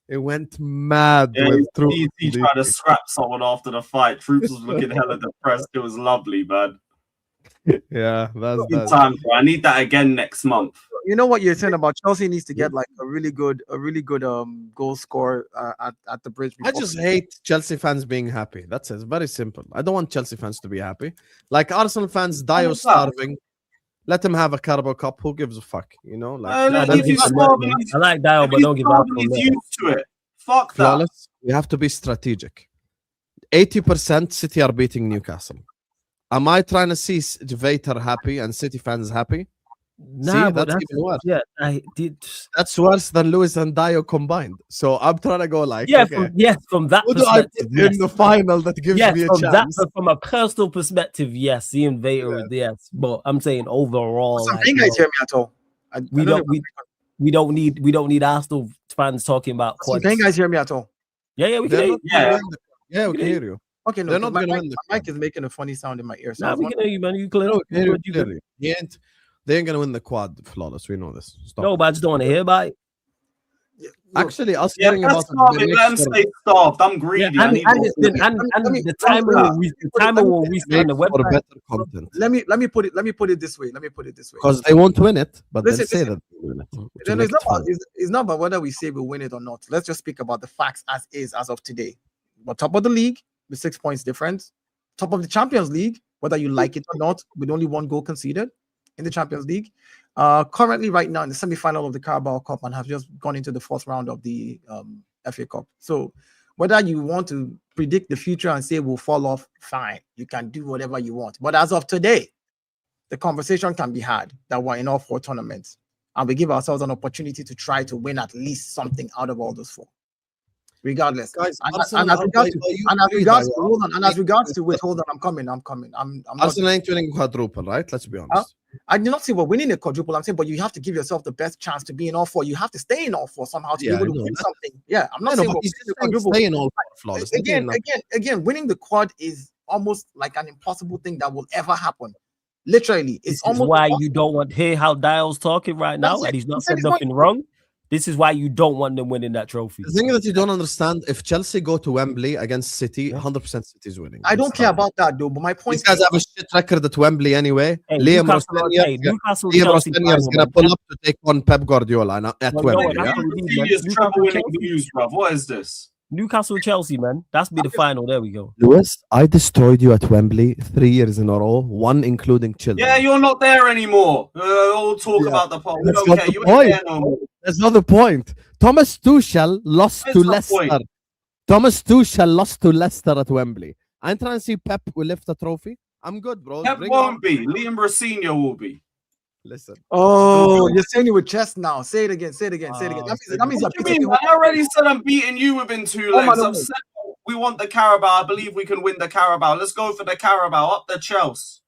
It went mad. Yeah, with Troops. he tried to scrap someone after the fight. Troops was looking hella depressed. It was lovely, man. Yeah, that's Good time, bro. I need that again next month. You know what you're saying about Chelsea needs to get like a really good goal scorer at the bridge. I just hate Chelsea fans being happy. That's it. It's very simple. I don't want Chelsea fans to be happy. Like Arsenal fans, Dio starving. Let him have a Carabao Cup. Who gives a fuck? You know, like I like Dio, but don't give up. He's used to it. Fuck that. Flawless. We have to be strategic. 80% City are beating Newcastle. Am I trying to see Vater happy and City fans happy? Nah, see, that's even worse. Yeah, I did. That's worse than Lewis and Dio combined. So I'm trying to go like, yeah, okay, from that who do I perspective, put in the final that gives me a from chance? from a personal perspective, yes, seeing Vader, yes, but I'm saying overall, Some like, guys hear me at all. We don't need Arsenal fans talking about. Can you guys hear me at all? Yeah, we can hear you. Yeah, we can hear you. Okay, no, they're not my going to win. mic is making a funny sound in my ear. So Nah, we can hear you, man. You clear. They ain't going to win the quad, Flawless. We know this. Stop. No, but I just don't want to hear about it. Actually, us Yeah, hearing that's about starving. Let him stay starved. I'm greedy. I need more. The timer will restart the for website. better content. Let me put it this way. Because they won't win it, but Listen, they'll say listen. that they win it. to No, make it's not it fun. about, it's not about whether we say we win it or not. Let's just speak about the facts as is as of today. We're top of the league with 6 points difference. Top of the Champions League, whether you like it or not, with only 1 goal conceded in the Champions League. Currently, right now in the semi-final of the Carabao Cup, and have just gone into the 4th round of the FA Cup. So, whether you want to predict the future and say we'll fall off, fine. You can do whatever you want. But as of today, the conversation can be had that we're in all 4 tournaments, and we give ourselves an opportunity to try to win at least something out of all those 4. Regardless, Guys, and Arsenal as are regards by- to, you and as agree regards that to, you hold on, and as are- regards to wait, hold on, I'm coming. I'm not. Arsenal ain't winning quadruple, right? Let's be honest. I did not say we're winning a quadruple. I'm saying, but you have to give yourself the best chance to be in all 4. You have to stay in all 4 somehow to Yeah, be able I to know win that. something. Yeah, I'm not I know, saying but we're he's winning just the saying quadruple. stay in all flawless. Again, winning the quad is almost like an impossible thing that will ever happen. Literally, it's This is almost why impossible. you don't want to hear how Dial's talking right now, That's it. and he's not He said said he's not- nothing wrong. This is why you don't want them winning that trophy. The thing that you don't understand, if Chelsea go to Wembley against City, 100% City's winning. I don't care about that though. But my point These guys have a shit record at Wembley anyway. Hey, Liam Newcastle are- hey, Newcastle, Chelsea Rossinier is final, going to man. pull up to take on Pep Guardiola at Well, you know Wembley. what, Yeah? that's what we need, man. Serious treble winning Chelsea. views, bruv. What is this? Newcastle, Chelsea, man. That's be the final. There we go. Lewis, I destroyed you at Wembley 3 years in a row, 1 including children. Yeah, you're not there anymore. All talk Yeah. about the poll. We That's don't not care. the You point. ain't there no more. That's not the point. Thomas Tuchel lost That's to the Leicester. point. Thomas Tuchel lost to Leicester at Wembley. I'm trying to see Pep will lift a trophy. I'm good, bro. Pep Bring it on. won't be. Liam Rossinier will be. Listen. Oh, you're saying it with chest now. Say it again. Say it again. Say it again. That means What you're do you mean? I already said I'm beating you within 2 Oh, my legs. God. I've said we want the Carabao. I believe we can win the Carabao. Let's go for the Carabao. Up the Chelsea.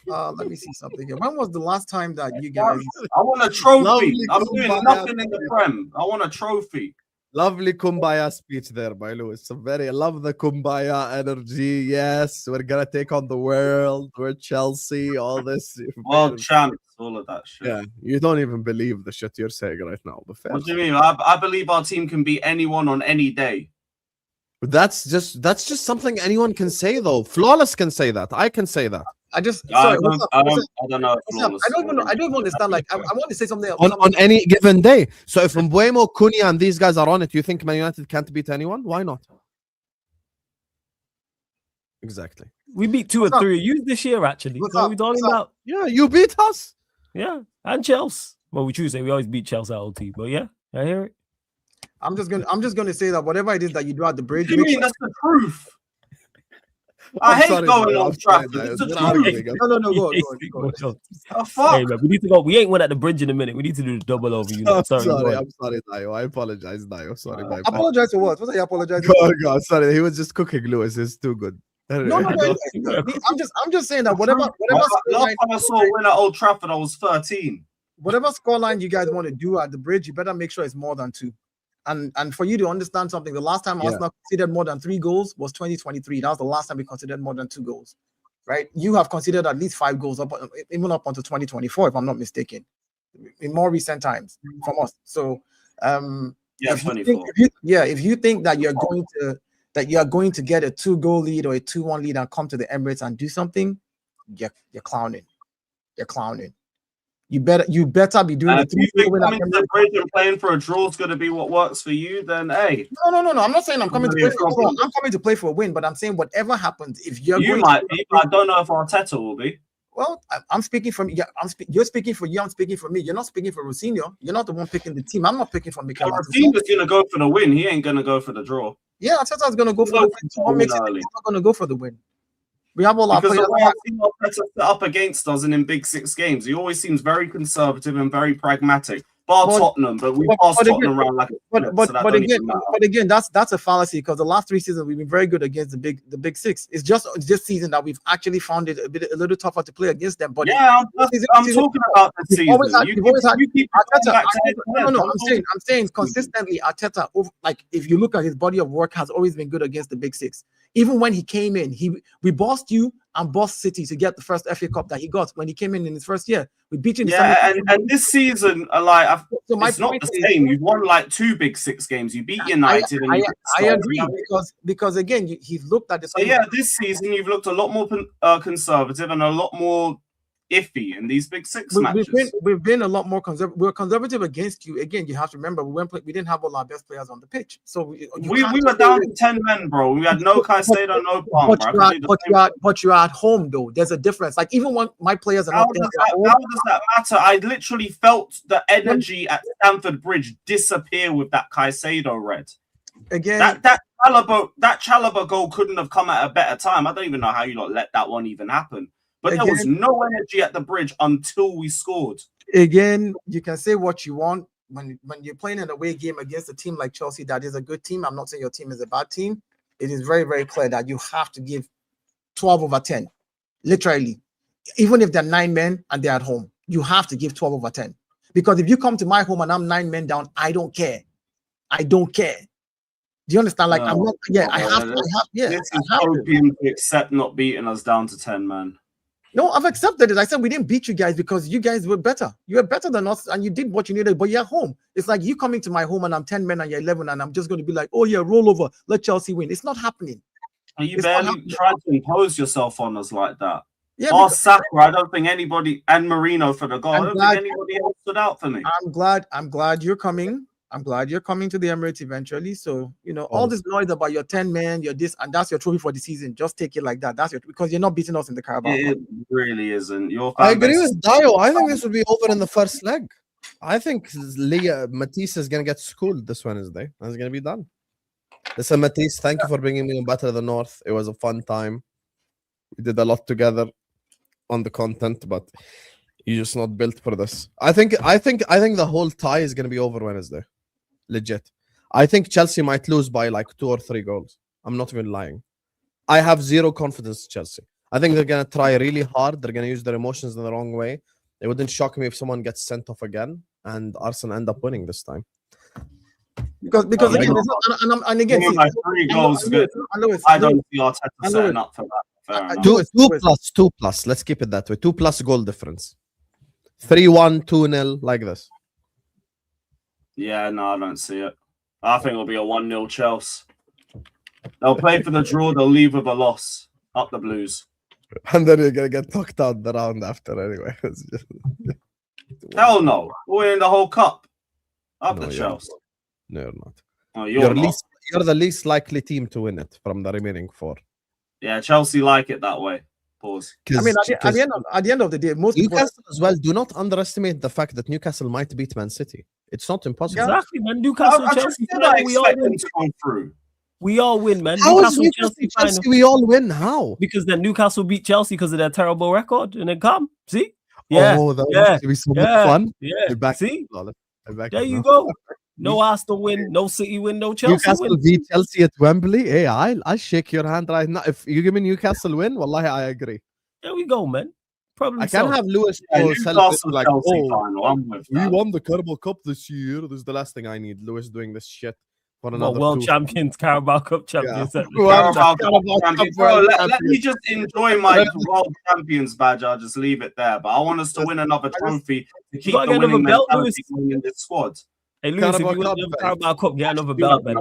Let me see something here. When was the last time that you guys? I want a trophy. Lovely I'm doing Kumbaya. nothing in the Prem. I want a trophy. Lovely Kumbaya speech there by Lewis. I love the Kumbaya energy. Yes, we're gonna take on the world. We're Chelsea. All this. World champs. All of that shit. Yeah, you don't even believe the shit you're saying right now. But fair. What do you mean? I believe our team can beat anyone on any day. But that's just something anyone can say though. Flawless can say that. I can say that. I just I sorry. don't know. I don't even know. I don't even understand. Like I want to say something else. On any given day. So if Mbuemo, Cunha, and these guys are on it, you think Man United can't beat anyone? Why not? Exactly. We beat 2 or 3 of you this year, actually. What's What are up? we talking What's up? about? Yeah, you beat us. Yeah, and Chelsea. Well, we Tuesday we always beat Chelsea at OT, but yeah, I hear it. I'm just gonna say that whatever it is that you do at the bridge, What do you make mean? sure- That's the proof. I I'm hate sorry, going bro. on I'm sorry, Trafford. guys. It's the We're truth. arguing. No, go on. Oh, fuck. Hey man, we need to go. We ain't went at the bridge in a minute. We need to do the double over. You know, I'm sorry, go sorry, on. I'm sorry, Dio. I apologize, Dio. Sorry, my bad. Apologize for what? What are you apologizing? Go for? on, go on. Sorry, he was just cooking Lewis. It's too good. No. I'm just saying that whatever Last scoreline, time I saw a win at Old Trafford, I was 13. whatever scoreline you guys want to do at the bridge, you better make sure it's more than 2. And for you to understand something, the last time Arsenal conceded more than 3 goals was 2023. That was the last time we considered more than 2 goals. Right? You have considered at least 5 goals even up until 2024, if I'm not mistaken, in more recent times from us. So Yeah, if you 24. think, if you think that you're going to get a 2-goal lead or a 2-1 lead and come to the Emirates and do something, you're clowning. You're clowning. You better be doing If the you 3-0 think win at coming to Emirates. the bridge and playing for a draw is going to be what works for you, then hey, No. I'm not saying I'm coming to Really play for a draw. I'm coming to play for a win, but I'm saying whatever happens, if you're you going might to, be, but I don't know if Arteta will be. well, I'm speaking from you're speaking for you. I'm speaking for me. You're not speaking for Rosinho. You're not the one picking the team. I'm not picking for Mikel. Rafinha's going to go for the win. He ain't going to go for the draw. Yeah, Arteta's going to go for the win. So what makes it early. he's not going to go for the win? We have all our Because players. the way I've seen Arteta set up against us and in Big 6 games, he always seems very conservative and very pragmatic. Bar Tottenham, but we passed Tottenham around like a But again, that's a fallacy because the last 3 seasons we've been very good against the big 6. It's just this season that we've actually found it a little tougher to play against them. But yeah, I'm talking about this season. You've always had Arteta. I'm I'm saying consistently Arteta. Like if you look at his body of work, has always been good against the big 6. Even when he came in, we bossed you and boss City to get the first FA Cup that he got when he came in his first year. We beat you in the Yeah, semi- and this season, it's not the same. You've won like 2 Big 6 games. You beat United. I agree because again, he's looked at the. So yeah, this season you've looked a lot more conservative and a lot more iffy in these Big 6 matches. We've been a lot more conservative. We're conservative against you. Again, you have to remember we didn't have all our best players on the pitch, so we were down to 10 men, bro. We had no Caicedo, no Palmer. But you're at home though. There's a difference. Like even when my players are how not there, does that matter? I literally felt the energy at Stamford Bridge disappear with that Caicedo red. Again, that Chalobah goal couldn't have come at a better time. I don't even know how you let that one even happen. But there was no energy at the Bridge until we scored. Again, you can say what you want when you're playing an away game against a team like Chelsea that is a good team. I'm not saying your team is a bad team. It is very, very clear that you have to give 12 over 10. Literally. Even if they're 9 men and they're at home, you have to give 12 over 10. Because if you come to my home and I'm 9 men down, I don't care. I don't care. Do you understand? Like, I'm not, I have to. This is opium to accept not beating us down to 10, man. No, I've accepted it. I said we didn't beat you guys because you guys were better. You were better than us and you did what you needed, but you're at home. It's like you coming to my home and I'm 10 men and you're 11 and I'm just going to be like, oh yeah, roll over, let Chelsea win. It's not happening. And you barely tried to impose yourself on us like that. Yeah, Saka, I don't think anybody, and Marino for the goal. I don't think anybody else stood out for me. I'm glad you're coming. I'm glad you're coming to the Emirates eventually. So, all this noise about your 10 men, your this, and that's your trophy for the season. Just take it like that. Because you're not beating us in the Carabao. It really isn't. I agree with Dio. I think this will be over in the first leg. I think Matisse is going to get schooled this Wednesday. That's going to be done. Listen, Matisse, thank you for bringing me on Battle of the North. It was a fun time. We did a lot together on the content, but you're just not built for this. I think the whole tie is going to be over Wednesday. Legit. I think Chelsea might lose by like 2 or 3 goals. I'm not even lying. I have zero confidence in Chelsea. I think they're going to try really hard. They're going to use their emotions in the wrong way. It wouldn't shock me if someone gets sent off again and Arsenal end up winning this time. Because again, and again, like 3 goals good. I don't see Arteta setting up for that. 2 plus. Let's keep it that way. 2 plus goal difference. 3-1, 2-0, like this. Yeah, no, I don't see it. I think it'll be a 1-0 Chelsea. They'll play for the draw. They'll leave with a loss. Up the Blues. And then you're going to get knocked out the round after anyway. Hell no. We're winning the whole cup. Up the Chelsea. No, you're not. Oh, you're not. You're the least likely team to win it from the remaining 4. Yeah, Chelsea like it that way. Pause. I mean, at the end of the day, most Newcastle as well. Do not underestimate the fact that Newcastle might beat Man City. It's not impossible. Exactly, man. Newcastle, Chelsea, we all win. We all win, man. How is Chelsea? We all win. How? Because then Newcastle beat Chelsea because of their terrible record, and then come see. Yeah, oh, that would be so much fun. Yeah, back see. There you go. No Arsenal win, no City win, no Chelsea Newcastle win. beat Chelsea at Wembley. Hey, I'll shake your hand right now. If you give me Newcastle win, wallahi, I agree. There we go, man. Problem I can't have Lewis like, we won the Carabao Cup this year. This is the last thing I need. Lewis doing this shit for another world champions, Carabao Cup champions. Yeah. Let me just enjoy my world champions badge. I'll just leave it there. But I want us to win another trophy to keep the winning mentality in this squad. Hey, Lewis, if you win the Carabao Cup, get another belt, man.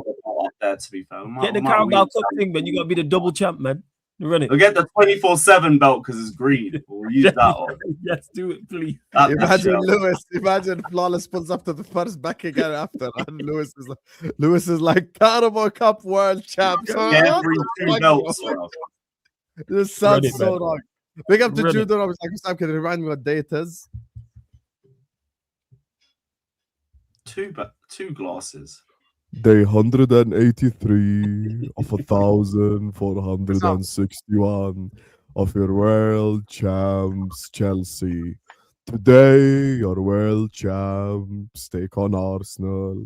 There, to be fair. Get the Carabao Cup thing, man. You got to be the double champ, man. Run it. We'll get the 24/7 belt because it's green. We'll use that one. Yes, do it, please. Imagine Lewis. Imagine Flawless pulls up to the first back again after, and Lewis is like Carabao Cup world champ. Every 2 belts. This sounds so wrong. Big up to Judo. I was like, Sam, can you remind me what day it is? 2 glasses. Day 183 of 1,461 of your world champs, Chelsea. Today, your world champs take on Arsenal.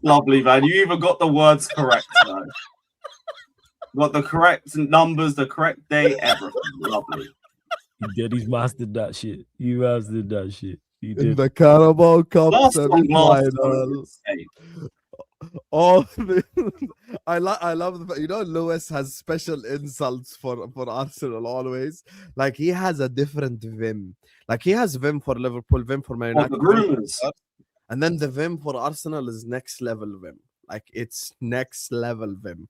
Lovely, man. You even got the words correct, man. Got the correct numbers, the correct day, everything. Lovely. He's mastered that shit. You mastered that shit. In the Carabao Cup semi-final. I love the, Lewis has special insults for Arsenal always. Like he has a different vim. Like he has vim for Liverpool, vim for Man Or United, the groomers. and then the vim for Arsenal is next level vim. Like it's next level vim,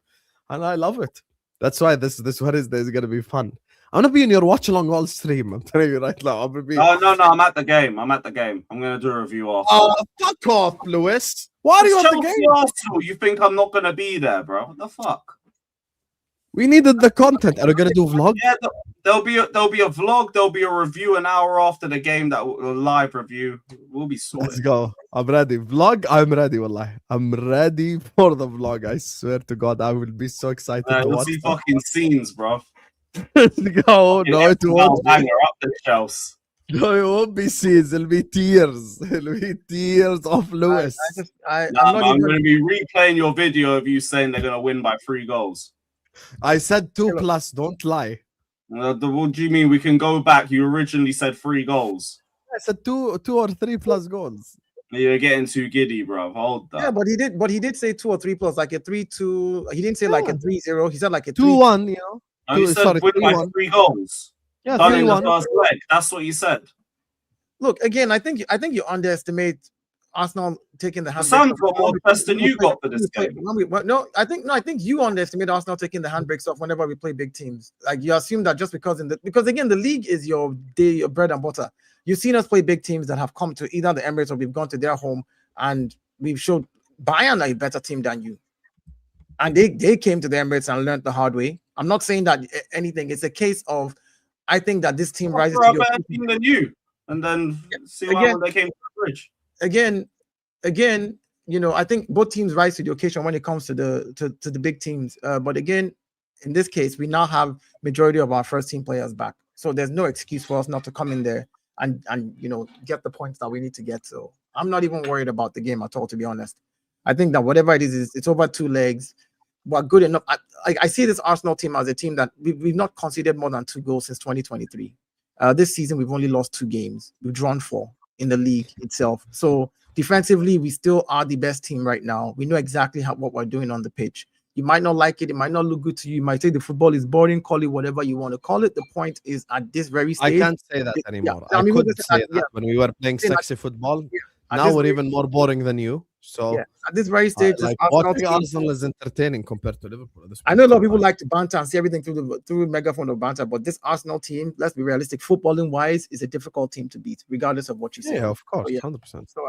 and I love it. That's why this Wednesday is gonna be fun. I'm gonna be in your watch along all stream. I'm telling you right now. I'm gonna be. No, I'm at the game. I'm gonna do a review after. Oh, fuck off, Lewis. Why are you at the Chelsea game? Arsenal, you think I'm not gonna be there, bro? What the fuck? We needed the content. Are we gonna do vlog? Yeah, there'll be a vlog. There'll be a review an hour after the game. That a live review. We'll be sorted. Let's go. I'm ready. Vlog. I'm ready. Wallahi. I'm ready for the vlog. I swear to God, I will be so excited to You'll watch. see fucking scenes, bro. Let's go. No, it won't. Banger up the Chelsea. No, it won't be scenes. It'll be tears. It'll be tears of Lewis. I'm going to be replaying your video of you saying they're going to win by 3 goals. I said 2+. Don't lie. What do you mean? We can go back. You originally said 3 goals. I said 2 or 3+ goals. You're getting too giddy, bro. Hold that. Yeah, but he did say 2 or 3+, like a 3-2. He didn't say like a 3-0. He said like a 2-1. You know. No, you said win by 3 goals. Yeah, done in the 3-1. first leg. That's what you said. Look, again, I think you underestimate Arsenal taking the handbrake. Sam got more press than you got for this game. I think you underestimate Arsenal taking the handbrakes off whenever we play big teams. Like you assume that just because again the league is your bread and butter. You've seen us play big teams that have come to either the Emirates or we've gone to their home and we've showed Bayern are a better team than you. And they came to the Emirates and learned the hard way. I'm not saying that anything. It's a case of I think that this team rises to a better team than you, and then see what happened when they came to the bridge. Again, I think both teams rise to the occasion when it comes to the big teams. But again, in this case, we now have majority of our first team players back, so there's no excuse for us not to come in there and get the points that we need to get. So I'm not even worried about the game at all, to be honest. I think that whatever it is it's over 2 legs. We're good enough. I see this Arsenal team as a team that we've not conceded more than 2 goals since 2023. This season, we've only lost 2 games. We've drawn 4 in the league itself. So defensively, we still are the best team right now. We know exactly what we're doing on the pitch. You might not like it. It might not look good to you. You might say the football is boring. Call it whatever you want to call it. The point is, at this very stage, I can't say that anymore. Yeah, I could say that when we were playing sexy football. Now we're even more boring than you. So at this very stage, watching Arsenal is entertaining compared to Liverpool. I know a lot of people like to banter and see everything through megaphone of banter, but this Arsenal team, let's be realistic, footballing wise, is a difficult team to beat, regardless of what you say. Yeah, of course, 100%. So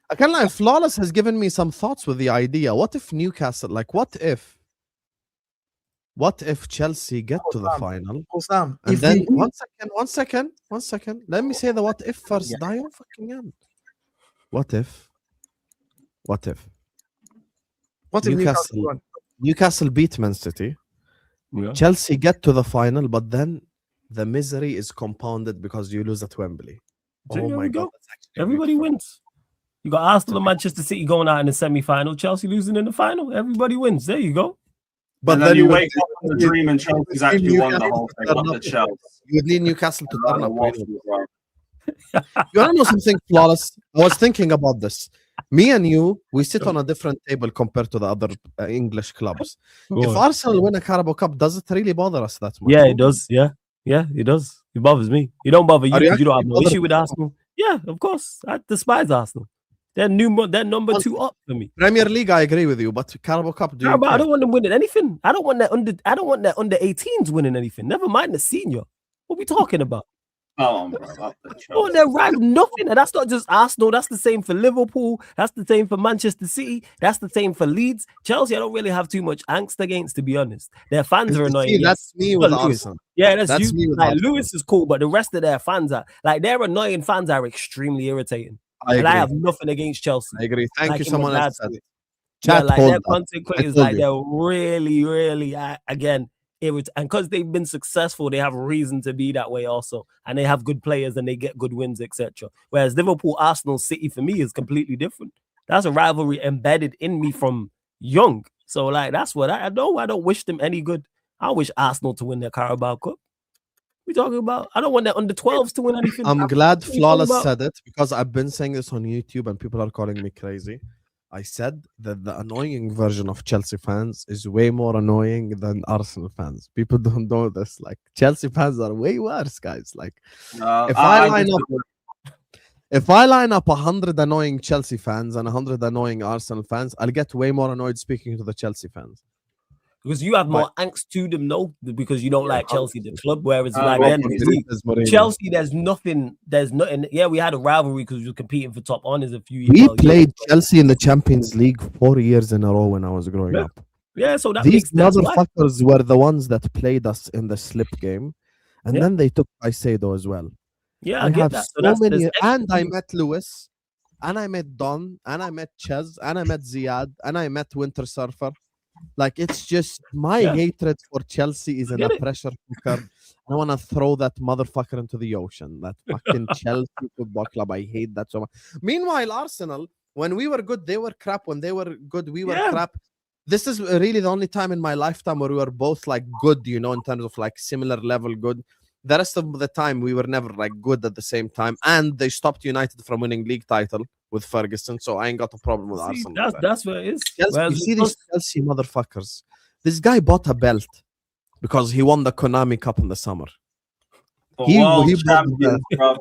I can't lie. Flawless has given me some thoughts with the idea. What if Newcastle? Like, what if Chelsea get to the final? Sam, and then one second. Let me say the what if first. Die on fucking end. What if Newcastle beat Man City, Chelsea get to the final, but then the misery is compounded because you lose at Wembley. Oh my God! Everybody wins. You got Arsenal and Manchester City going out in the semi-final, Chelsea losing in the final. Everybody wins. There you go. But then you wake up in the dream and Chelsea's actually won the whole thing. Not the Chelsea. You need Newcastle to turn up. You want to know something, Flawless? I was thinking about this. Me and you, we sit on a different table compared to the other English clubs. If Arsenal win a Carabao Cup, does it really bother us that much? Yeah, it does. Yeah, it does. It bothers me. It don't bother you because you don't have no issue with Arsenal. Yeah, of course. I despise Arsenal. They're number 2 up for me. Premier League, I agree with you, but Carabao Cup, I don't want them winning anything. I don't want that under 18s winning anything. Never mind the senior. What are we talking about? Oh, bro, they're right, nothing. And that's not just Arsenal. That's the same for Liverpool. That's the same for Manchester City. That's the same for Leeds. Chelsea, I don't really have too much angst against, to be honest. Their fans are annoying. That's me with Arsenal. Yeah, that's you. Me with like Arsenal. Lewis is cool, but the rest of their fans are like their annoying fans are extremely irritating. I have nothing against Chelsea. I agree. Thank you. Someone else said it. Yeah, like their content creators, like they're really again. And because they've been successful, they have reason to be that way also, and they have good players and they get good wins, etc. Whereas Liverpool, Arsenal, City for me is completely different. That's a rivalry embedded in me from young. So like that's what I know. I don't wish them any good. I wish Arsenal to win their Carabao Cup. We talking about? I don't want their under 12s to win anything. I'm glad Flawless said it because I've been saying this on YouTube and people are calling me crazy. I said that the annoying version of Chelsea fans is way more annoying than Arsenal fans. People don't know this. Like Chelsea fans are way worse, guys. Like if I line up 100 annoying Chelsea fans and 100 annoying Arsenal fans, I'll get way more annoyed speaking to the Chelsea fans. Because you have more angst to them, no? Because you don't like Chelsea, the club. Whereas Chelsea, there's nothing. Yeah, we had a rivalry because we were competing for top honors a few years We ago. played Chelsea in the Champions League 4 years in a row when I was growing up. Yeah, so that These makes sense. motherfuckers were the ones that played us in the slip game, and then they took Caicedo as well. Yeah, I get have that. so many, and I met Lewis, and I met Don, and I met Ches, and I met Ziad, and I met Winter Surfer. Like it's just my hatred for Chelsea is in a pressure cooker. I want to throw that motherfucker into the ocean. That fucking Chelsea football club. I hate that so much. Meanwhile, Arsenal, when we were good, they were crap. When they were good, we were crap. This is really the only time in my lifetime where we were both like good, you know, in terms of like similar level good. The rest of the time, we were never like good at the same time. And they stopped United from winning league title with Ferguson. So I ain't got a problem with Arsenal. That's where it is. Chelsea, you see these Chelsea motherfuckers. This guy bought a belt because he won the Konami Cup in the summer. He champions, bro,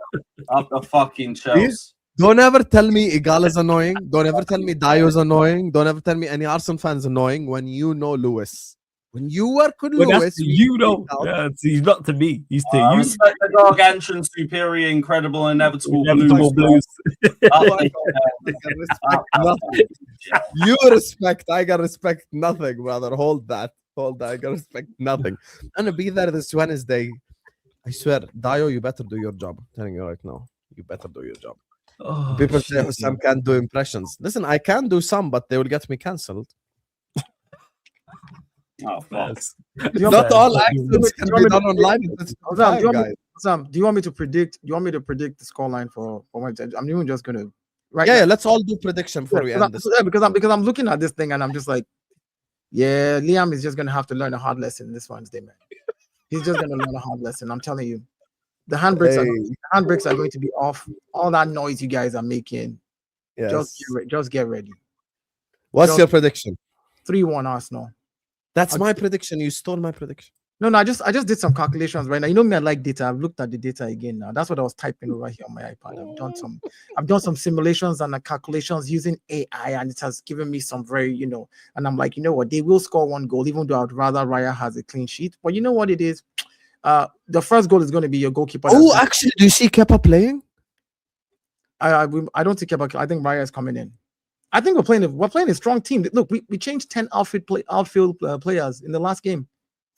of the fucking Chelsea. Don't ever tell me Igal is annoying. Don't ever tell me Dio is annoying. Don't ever tell me any Arsenal fans annoying when you know Lewis. When you work with Lewis, you know, he's not to me. He's to you. Respect the gargantuan, superior, incredible, inevitable blues. You respect. I got respect nothing, brother. Hold that. I got respect nothing. I'm gonna be there this Wednesday. I swear, Dio, you better do your job. I'm telling you right now, you better do your job. People say Sam can't do impressions. Listen, I can do some, but they will get me cancelled. Oh, fuck. Not all accents can be done online. Sam, do you want me to predict? Do you want me to predict the scoreline for my? I'm even just gonna. Yeah, let's all do prediction before we end this. Because I'm looking at this thing and I'm just like, yeah, Liam is just gonna have to learn a hard lesson this Wednesday, man. He's just gonna learn a hard lesson. I'm telling you, the handbrakes are going to be off. All that noise you guys are making, just get ready. What's your prediction? 3-1 Arsenal. That's my prediction. You stole my prediction. No, I just did some calculations right now. You know me, I like data. I've looked at the data again now. That's what I was typing over here on my iPad. I've done some simulations and calculations using AI, and it has given me some very, and I'm like, you know what, they will score 1 goal, even though I'd rather Raya has a clean sheet. But you know what it is? The first goal is going to be your goalkeeper. Oh, actually, do you see Kepa playing? I don't see Kepa. I think Raya is coming in. I think we're playing a strong team. Look, we changed 10 outfield players in the last game.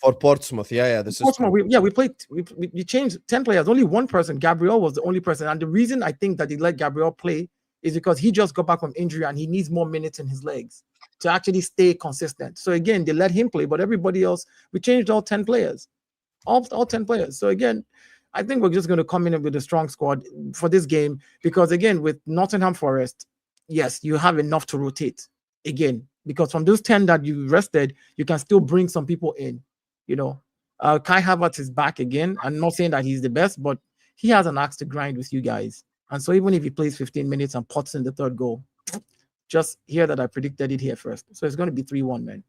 For Portsmouth, this Portsmouth, we changed 10 players. Only one person, Gabriel, was the only person. And the reason I think that they let Gabriel play is because he just got back from injury and he needs more minutes in his legs to actually stay consistent. So again, they let him play, but everybody else, we changed all 10 players, all 10 players. So again, I think we're just going to come in with a strong squad for this game because again, with Nottingham Forest, yes, you have enough to rotate again because from those 10 that you rested, you can still bring some people in. Kai Havertz is back again. I'm not saying that he's the best, but he has an axe to grind with you guys. And so even if he plays 15 minutes and pots in the 3rd goal, just hear that I predicted it here first. So it's going to be 3-1, man.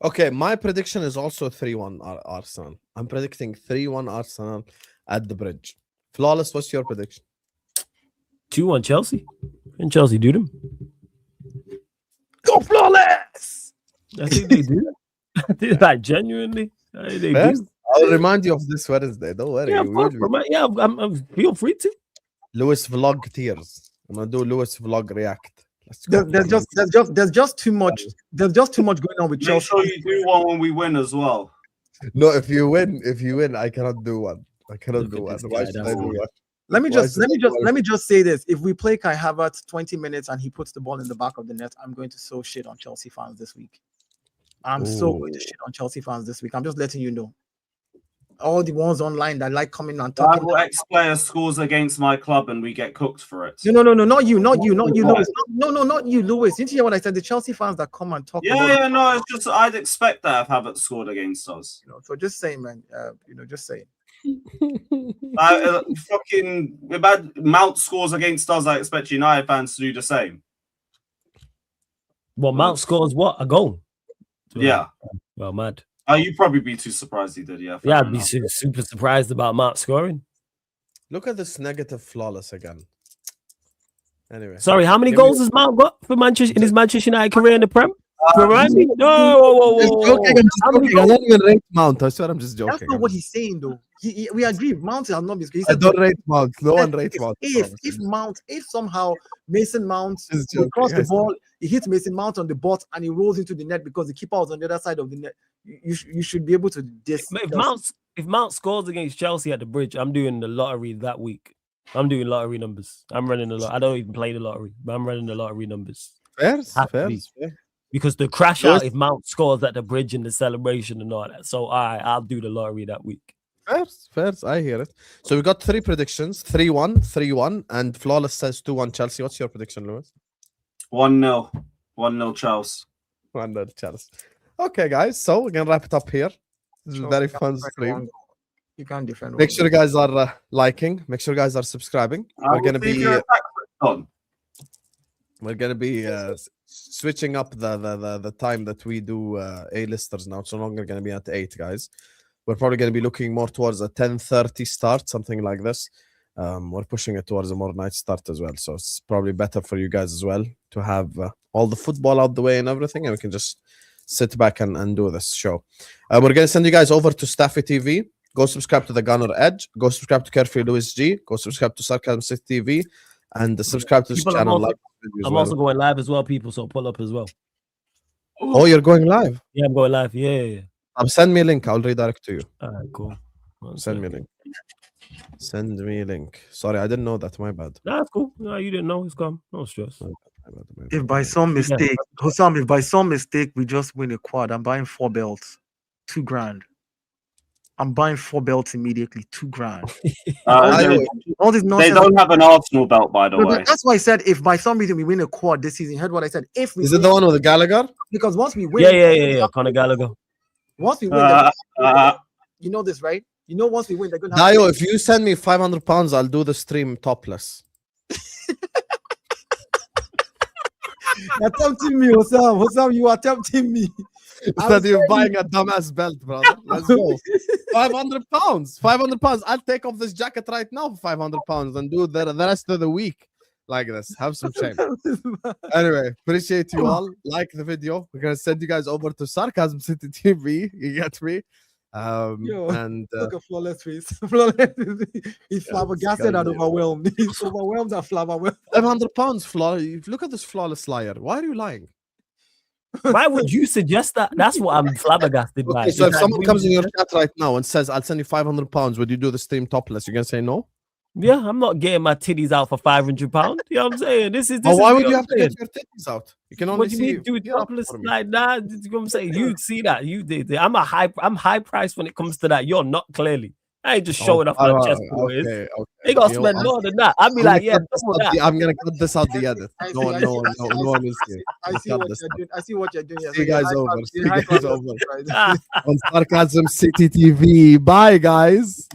Okay, my prediction is also 3-1 Arsenal. I'm predicting 3-1 Arsenal at the bridge. Flawless, what's your prediction? 2-1 Chelsea. And Chelsea do them. Go Flawless! I think they do. I think like genuinely. They do. I'll remind you of this Wednesday. Don't worry. Yeah, I'm feel free to. Lewis vlog tears. I'm gonna do Lewis vlog react. There's just too much. There's just too much going on with Chelsea. Make sure you do one when we win as well. No, if you win, I cannot do one. I cannot do one. Why should I do one? Let me just say this. If we play Kai Havertz 20 minutes and he puts the ball in the back of the net, I'm going to so shit on Chelsea fans this week. I'm so going to shit on Chelsea fans this week. I'm just letting you know. All the ones online that like coming and talking. Ex-player scores against my club and we get cooked for it. No, not you, Lewis. No, not you, Lewis. Didn't you hear what I said? The Chelsea fans that come and talk. No, it's just I'd expect that if Havertz scored against us. So just saying, man. Just saying. Fucking Mount scores against us. I expect United fans to do the same. Well, Mount scores what? A goal? Yeah. Well, mad. You'd probably be too surprised he did. Yeah. Yeah, I'd be super surprised about Mount scoring. Look at this negative flawless again. Anyway. Sorry, how many goals has Mount got for Manchester in his Manchester United career in the Prem? Remind me? No, whoa. I'm just joking. I don't even rate Mount. I swear I'm just joking. That's not what he's saying, though. We agree. Mount has not been. I don't rate Mount. No one rates Mount. If somehow Mason Mount will cross the ball, he hits Mason Mount on the butt and he rolls into the net because the keeper was on the other side of the net. You should be able to If Mount scores against Chelsea at the Bridge, I'm doing the lottery that week. I'm doing lottery numbers. I'm running a lot. I don't even play the lottery, but I'm running the lottery numbers. Fair. Because the crash out if Mount scores at the Bridge in the celebration and all that. So I'll do the lottery that week. Fair. I hear it. So we got 3 predictions: 3-1, 3-1, and Flawless says 2-1 Chelsea. What's your prediction, Lewis? 1-0. 1-0 Chelsea. 1-0 Chelsea. Okay, guys. So we're gonna wrap it up here. This is a very fun stream. You can't defend. Make sure you guys are liking. Make sure you guys are subscribing. We're gonna be switching up the time that we do A-listers now. It's no longer gonna be at 8, guys. We're probably gonna be looking more towards a 10:30 start, something like this. We're pushing it towards a more night start as well. So it's probably better for you guys as well to have all the football out the way and everything, and we can just sit back and do this show. We're going to send you guys over to Staffy TV. Go subscribe to The Gunner Edge. Go subscribe to Carefree Louis G. Go subscribe to Sarcasm City TV. And subscribe to this channel. I'm also going live as well, people, so pull up as well. Oh, you're going live? Yeah, I'm going live. Yeah. Send me a link. I'll redirect to you. All right, cool. Send me a link. Send me a link. Sorry, I didn't know that. My bad. That's cool. No, you didn't know. It's gone. No stress. If by some mistake, Hussam, if by some mistake we just win a quad, I'm buying 4 belts, $2,000. I'm buying 4 belts immediately, $2,000. All this nonsense. They don't have an Arsenal belt, by the way. That's why I said if by some reason we win a quad this season, you heard what I said. If we Is it the one with the Gallagher? Because once we win, yeah, Conor Gallagher. Once we win, you know this, right? You know, once we win, they're gonna. Dio, if you send me £500, I'll do the stream topless. You're tempting me, Hussam. You are tempting me. Instead of buying a dumbass belt, brother. Let's go. £500. £500. I'll take off this jacket right now for £500 and do the rest of the week like this. Have some shame. Anyway, appreciate you all. Like the video. We're gonna send you guys over to Sarcasm City TV. You get me? And look at flawless face. He's flabbergasted and overwhelmed. He's overwhelmed and flabbergasted. £500, flawless. Look at this flawless liar. Why are you lying? Why would you suggest that? That's what I'm flabbergasted by. So if someone comes in your chat right now and says, "I'll send you £500," would you do the stream topless? You're gonna say no? Yeah, I'm not getting my titties out for £500. You know what I'm saying? This is. Why would you have to get your titties out? You can only what do you mean do it topless like that? You know what I'm saying? You see that? You did. I'm high price when it comes to that. You're not clearly. I ain't just showing off my chest, boys. Okay. They gotta spend more than that. I'd be like, yeah, I'm gonna cut this out the edit. No one is here. I see what you're doing. See you guys over. See you guys over on Sarcasm City TV. Bye, guys.